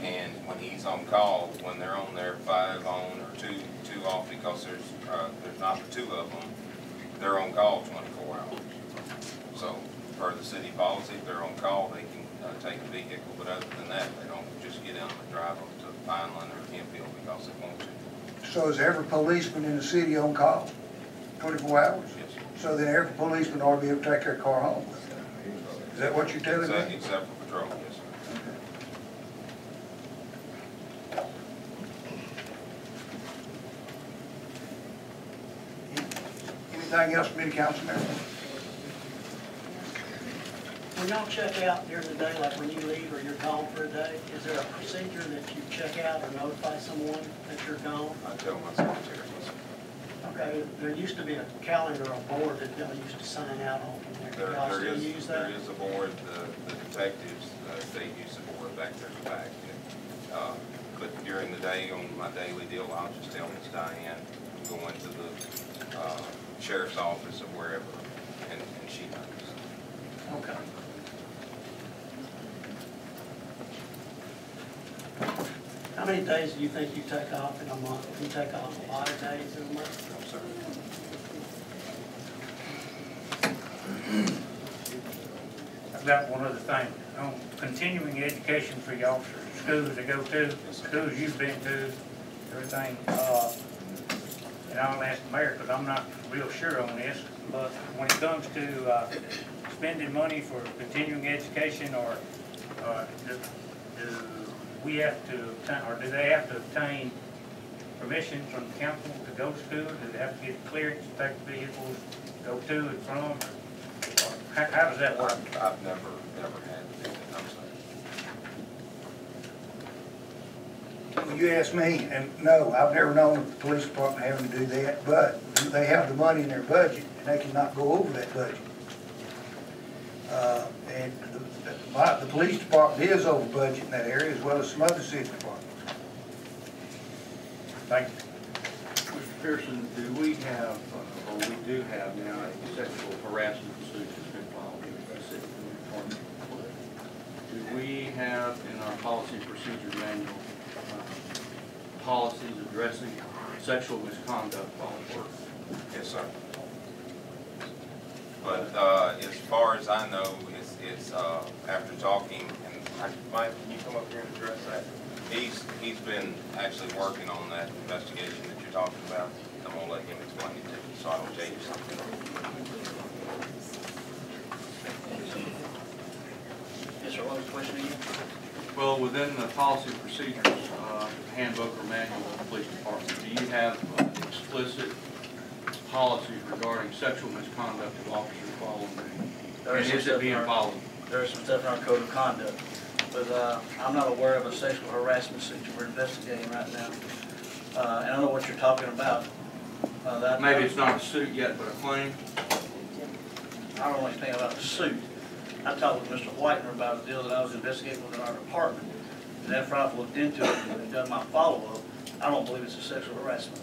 And when he's on call, when they're on there 5 on or 2 off, because there's not 2 of them, they're on call 24 hours. So per the city policy, if they're on call, they can take a vehicle, but other than that, they don't just get out and drive them to Vineland or Hemphill because they want to. So is every policeman in the city on call, 24 hours? Yes, sir. So then every policeman ought to be able to take their car home with them. Is that what you're telling me? Except for patrol, yes, sir. Anything else from any council member? When y'all check out during the day, like when you leave or you're gone for a day, is there a procedure that you check out or notify someone that you're gone? I tell my secretary, yes, sir. Okay, there used to be a calendar, a board that y'all used to sign out on. Y'all still use that? There is a board, the detectives, they use the board back there in the back. But during the day, on my daily deal, I'll just tell Miss Diane, go into the sheriff's office or wherever, and she knows. Okay. How many days do you think you take off in a month? You take off a lot of days in a month? No, sir. I've got one other thing. On continuing education for your officers, schools they go to, schools you've been to, everything. And I'll ask the mayor because I'm not real sure on this, but when it comes to spending money for continuing education, or do we have to, or do they have to obtain permission from the council to go to school? Do they have to get clearance to take the vehicles, go to and from? Or how does that work? I've never had to do that, I'm sorry. Well, you asked me, and no, I've never known the police department having to do that, but they have the money in their budget, and they cannot go over that budget. And the police department is over budget in that area, as well as some other city departments. Thank you. Mr. Pearson, do we have, or we do have now, a sexual harassment suit that's been filed against the city department? Do we have in our policy procedure manual policies addressing sexual misconduct while at work? Yes, sir. But as far as I know, it's after talking, and Mike, can you come up here and address that? He's been actually working on that investigation that you're talking about. I'm gonna let him explain it to you, so I don't tell you something. Yes, sir. What was the question again? Well, within the policy procedures, handbook or manual of the police department, do you have explicit policies regarding sexual misconduct of officers following? And is it being followed? There is some stuff in our code of conduct, but I'm not aware of a sexual harassment suit we're investigating right now. And I don't know what you're talking about. Maybe it's not a suit yet, but a claim? I don't know anything about the suit. I talked with Mr. Whitener about a deal that I was investigating within our department. And after I've looked into it and done my follow-up, I don't believe it's a sexual harassment.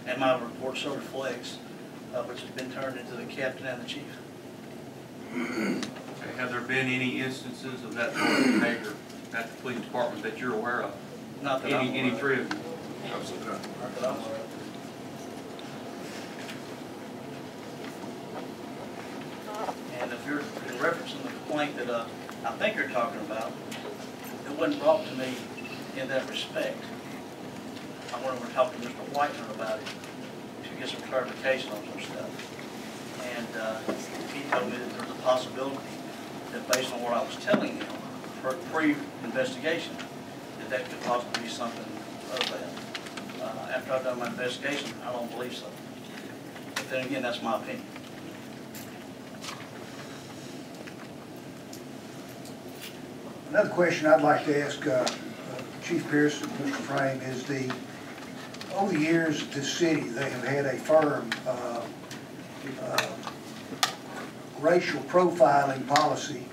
And my report so reflects, which has been turned into the captain and the chief. Okay, have there been any instances of that sort of behavior at the police department that you're aware of? Not that I'm aware Any of. three of you? Absolutely not. Not that I'm aware of. And if you're referencing the complaint that I think you're talking about, it wasn't brought to me in that respect. I wanted to talk to Mr. Whitener about it to get some clarification on some stuff. And he told me that there's a possibility that based on what I was telling him for pre-investigation, that could possibly be something of that. After I've done my investigation, I don't believe so. But then again, that's my opinion. Another question I'd like to ask Chief Pearson, Mr. Frame, is over the years at this city, they have had a firm racial profiling policy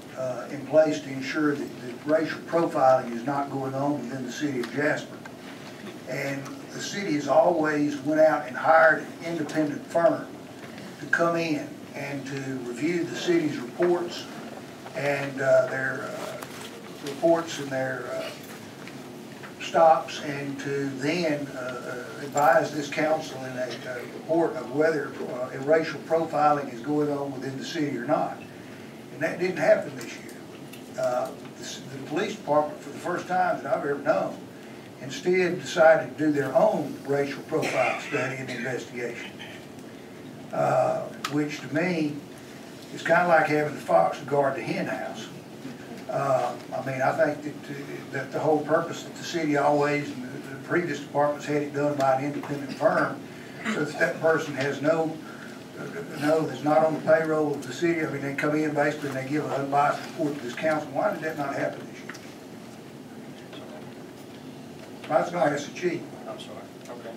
in place to ensure that racial profiling is not going on within the city of Jasper. And the city has always went out and hired an independent firm to come in and to review the city's reports and their reports and their stops, and to then advise this council in a report of whether racial profiling is going on within the city or not. And that didn't happen this year. The police department, for the first time that I've ever known, instead decided to do their own racial profile study and investigation, which to me is kind of like having the fox guard the hen house. I mean, I think that the whole purpose that the city always, and the previous departments had it done by an independent firm, so that person has that's not on the payroll of the city. I mean, they come in basically and they give an unbiased report to this council. Why did that not happen this year? I was going to ask the chief. I'm sorry. Okay.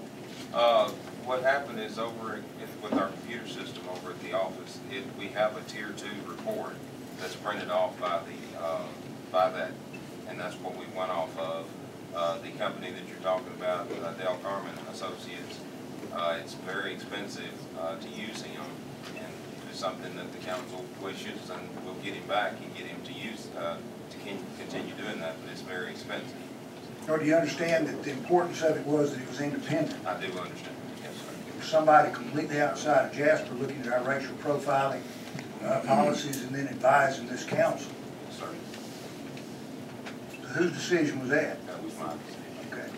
What happened is with our computer system over at the office, we have a tier 2 report that's printed off by that, and that's what we went off of. The company that you're talking about, Del Carmen Associates, it's very expensive to use him, and it's something that the council wishes, and we'll get him back and get him to use to continue doing that, but it's very expensive. Or do you understand that the importance of it was that it was independent? I do understand. Yes, sir. It was somebody completely outside of Jasper looking at our racial profiling policies and then advising this council. Yes, sir. So whose decision was that? That was my decision. Okay.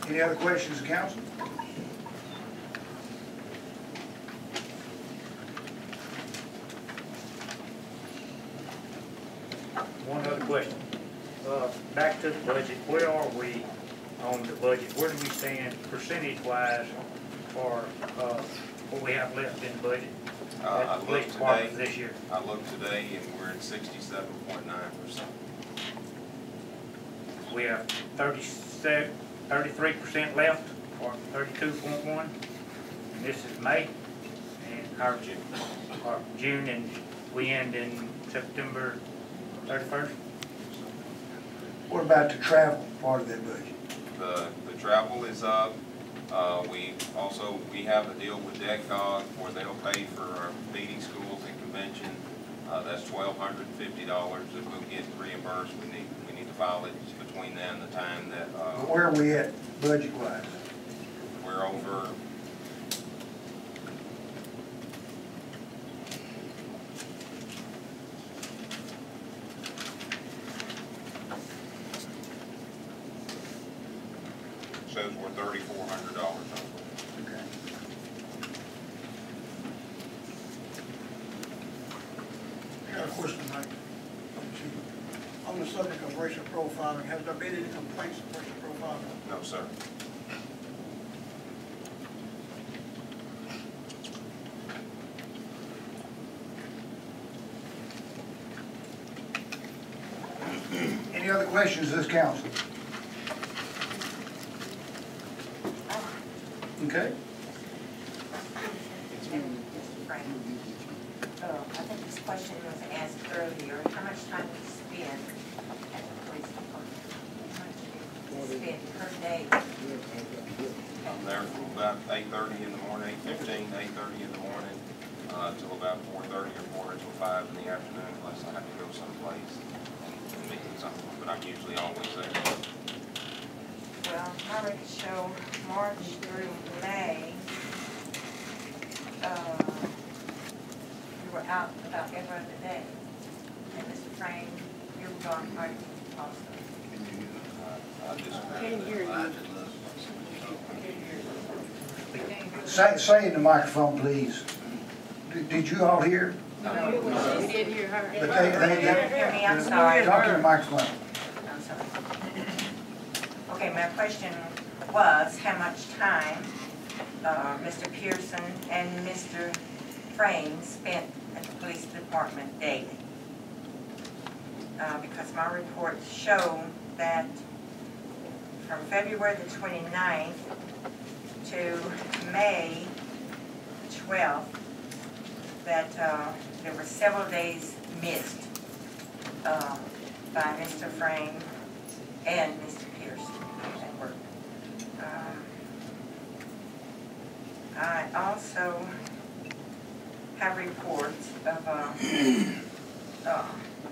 Any other questions, council? One other question. Back to the budget, where are we on the budget? Where do we stand percentage-wise for what we have left in the budget? I looked today. This year. I looked today, and we're at 67.9%. We have 33% left, or 32.1. And this is May, and our June, and we end in September 31st. What about the travel part of that budget? The travel is up. We have a deal with DECCOG where they'll pay for our meeting schools and convention. That's $1,250 that we'll get reimbursed. We need to file it between then and the time that. Where are we at budget-wise? We're over. Says we're $3,400 over. Okay. I got a question, Mike. On the subject of racial profiling, has there been any complaints of racial profiling? No, sir. Any other questions of this council? Okay. Frank, I think this question was asked earlier. How much time do you spend at the police department? How much do you spend per day? I'm there from about 8:30 in the morning, 8:15 to 8:30 in the morning, till about 4:30 or 4 till 5 in the afternoon, unless I have to go someplace and meet something. But I'm usually always there. Well, my records show March through May, you were out about every other day. And Mr. Frame, you were gone part also. I just. Can't hear you. Say in the microphone, please. Did you all hear? No, we didn't hear her. But they didn't hear me, I'm sorry. Talk to the microphone. I'm sorry. Okay, my question was how much time Mr. Pearson and Mr. Frame spent at the police department daily. Because my reports show that from February the 29th to May 12th, that there were several days missed by Mr. Frame and Mr. Pearson at work. I also have reports of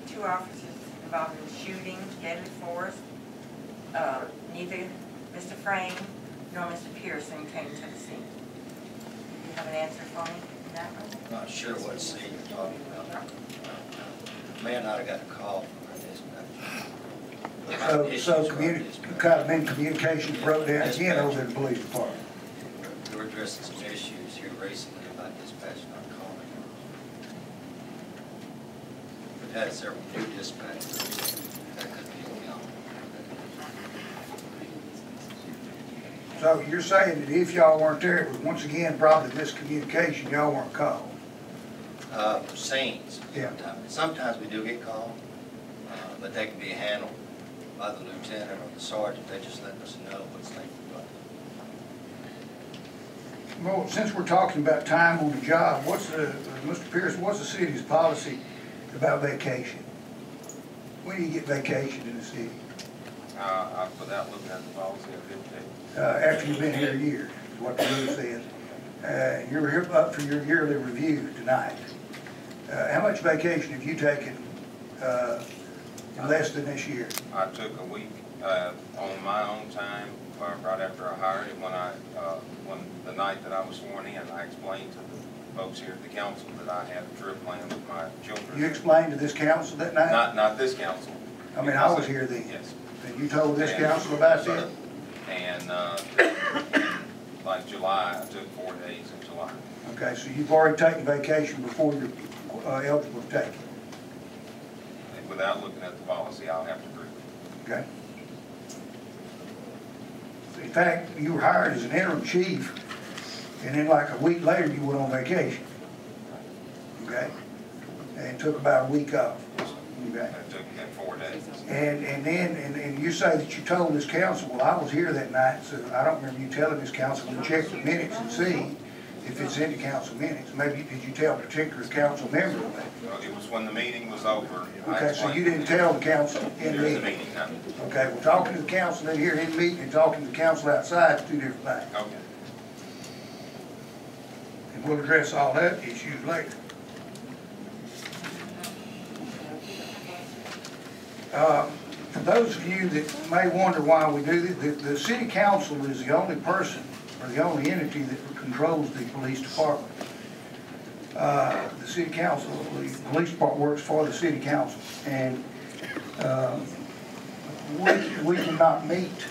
2 officers involved in shooting, deadly force, neither Mr. Frame nor Mr. Pearson came to the scene. Do you have an answer for me in that one? Not sure what scene you're talking about. May or not have got a call from our dispatcher. So kind of been communication broke down again over in the police department. We were addressing some issues here recently about dispatch not calling. We've had several new dispatchers. That could be a count. So you're saying that if y'all weren't there, it was once again probably miscommunication, y'all weren't called? Scenes. Yeah. Sometimes we do get called, but they can be handled by the lieutenant or the sergeant. They just let us know what's taking place. Well, since we're talking about time on the job, Mr. Pierce, what's the city's policy about vacation? When do you get vacation in the city? Without looking at the policy, I didn't take. After you've been here a year, is what the rule says. You're here up for your yearly review tonight. How much vacation have you taken less than this year? I took a week on my own time right after I hired him. When the night that I was sworn in, I explained to the folks here at the council that I had a trip planned with my children. You explained to this council that night? Not this council. I mean, I was here then. Yes. And you told this council about it? And like July, I took 4 days in July. Okay, so you've already taken vacation before you're eligible to take it? And without looking at the policy, I'll have to agree. Okay. In fact, you were hired as an interim chief, and then like a week later you went on vacation. Okay? And took about a week off. Okay? I took 4 days. And you say that you told this council, well, I was here that night, so I don't remember you telling this council to check the minutes and see if it's in the council minutes. Maybe did you tell a particular council member of that? Well, it was when the meeting was over. Okay, so you didn't tell the council in the meeting? No. Okay, well, talking to the council in here in the meeting and talking to the council outside is two different things. Okay. And we'll address all that issues later. For those of you that may wonder why we do this, the city council is the only person or the only entity that controls the police department. The city council, the police department works for the city council, and we cannot meet.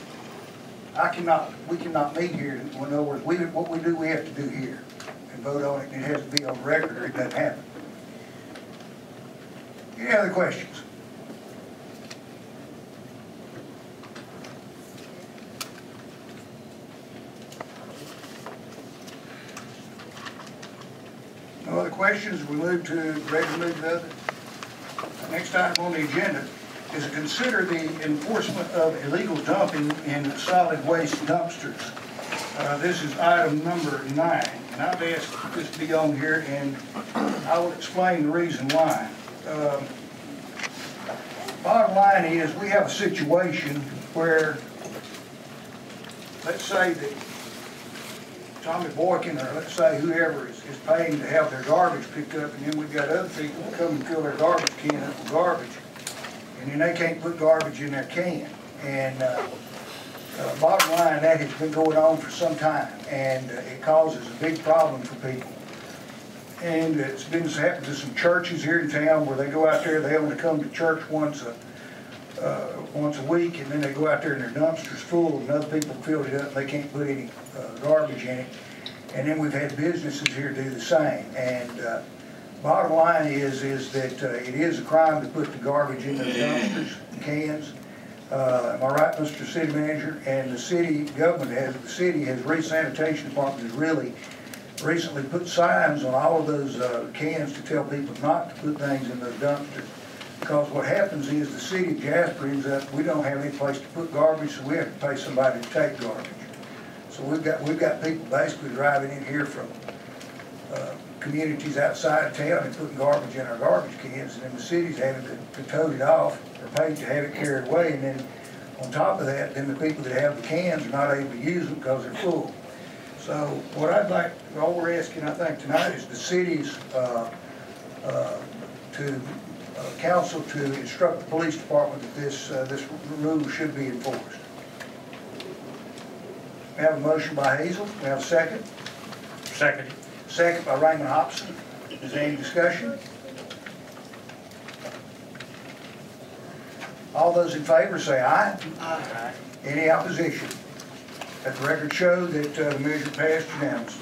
We cannot meet here. In other words, what we do, we have to do here and vote on it. And it has to be on record, or it doesn't happen. Any other questions? No other questions? We ready to move to the other. Next item on the agenda is to consider the enforcement of illegal dumping in solid waste dumpsters. This is item number 9, and I've asked this to be on here, and I will explain the reason why. Bottom line is, we have a situation where, let's say that Tommy Boykin, or let's say whoever is paying to have their garbage picked up, and then we've got other people who come and fill their garbage can up with garbage, and then they can't put garbage in their can. And bottom line, that has been going on for some time, and it causes a big problem for people. And it's been happening to some churches here in town where they go out there, they only come to church once a week, and then they go out there and their dumpster's full, and other people fill it up, and they can't put any garbage in it. And then we've had businesses here do the same. And bottom line is that it is a crime to put the garbage in the dumpsters, cans. Am I right, Mr. City Manager? And the city government the city sanitation department has really recently put signs on all of those cans to tell people not to put things in those dumpsters. Because what happens is the city of Jasper ends up, we don't have any place to put garbage, so we have to pay somebody to take garbage. So we've got people basically driving in here from communities outside of town and putting garbage in our garbage cans, and then the city's having to tote it off or pay to have it carried away. And then on top of that, then the people that have the cans are not able to use them because they're full. So what all we're asking, I think, tonight is the city's council to instruct the police department that this rule should be enforced. We have a motion by Hazel. We have a second. Second. Second by Raymond Hobson. Is there any discussion? All those in favor say aye. Aye. Any opposition? Let the record show that the measure passed unanimously.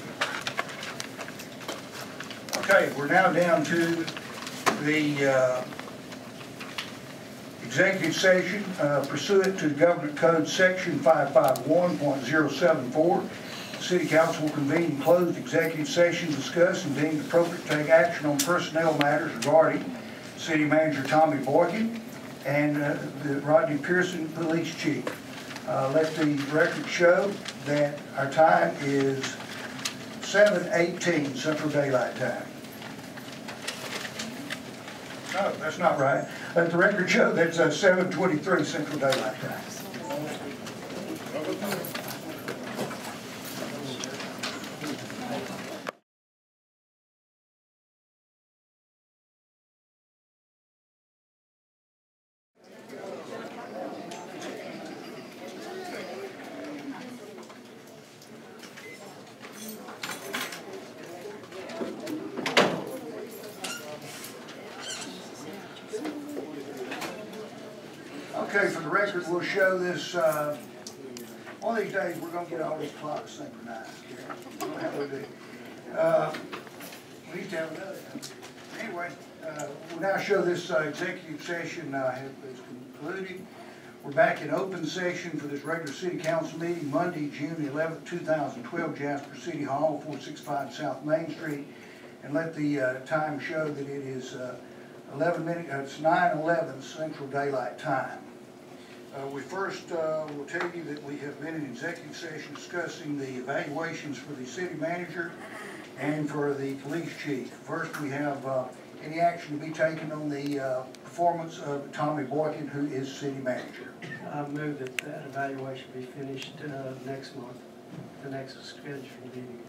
Okay, we're now down to the executive session pursuant to Government Code Section 551.074. The City Council will convene in closed executive session, discuss and deem appropriate to take action on personnel matters regarding City Manager Tommy Boykin and the Rodney Pearson Police Chief. Let the record show that our time is 7:18 Central Daylight Time. No, that's not right. Let the record show that's 7:23 Central Daylight Time. Okay, for the record, we'll show this, one of these days, we're gonna get all these clocks synchronized. We'll have to do. We used to have another. Anyway, we'll now show this executive session is concluded. We're back in open session for this regular city council meeting, Monday, June 11th, 2012, Jasper City Hall, 465 South Main Street. And let the time show that it is 11 minutes, it's 9:11 Central Daylight Time. We first will tell you that we have been in executive session discussing the evaluations for the city manager and for the police chief. First, we have any action to be taken on the performance of Tommy Boykin, who is city manager. I move that that evaluation be finished next month, the next scheduled meeting.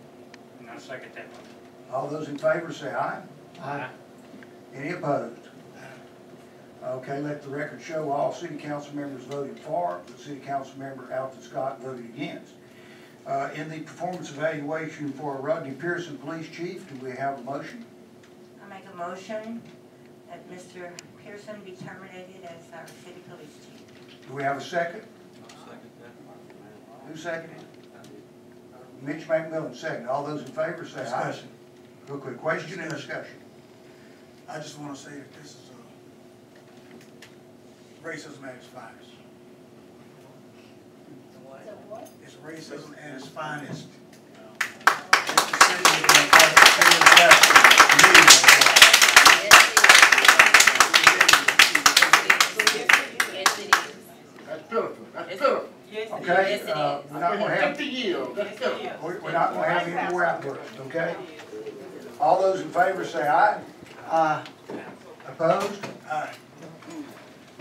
And I second that one. All those in favor say aye. Aye. Any opposed? Okay, let the record show all city council members voted for. The city council member, Alton Scott, voted against. In the performance evaluation for Rodney Pearson, police chief, do we have a motion? I make a motion that Mr. Pearson be terminated as our city police chief. Do we have a second? I'll second that. Who seconded? Mitch McMillan, second. All those in favor say aye. Discussion. Real quick, question and discussion. I just want to say that this is racism at its finest. It's racism at its finest. That's pitiful. That's pitiful. Okay, we're not gonna have, 50 years. That's pitiful. we're not gonna have any more outbursts, okay? All those in favor say aye. Aye. Opposed? Aye.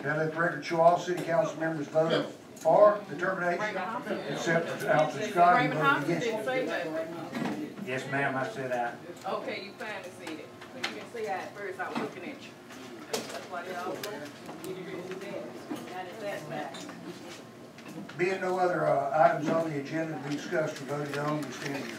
Now let the record show all city council members voted for the termination, except for Alton Scott, who voted against it. Yes, ma'am, I said aye. Okay, you finally see it. When you didn't say aye at first, I was looking at you. That's why they all vote. You didn't do that. Now it's that back. Being no other items on the agenda to be discussed or voted on, we stand adjourned.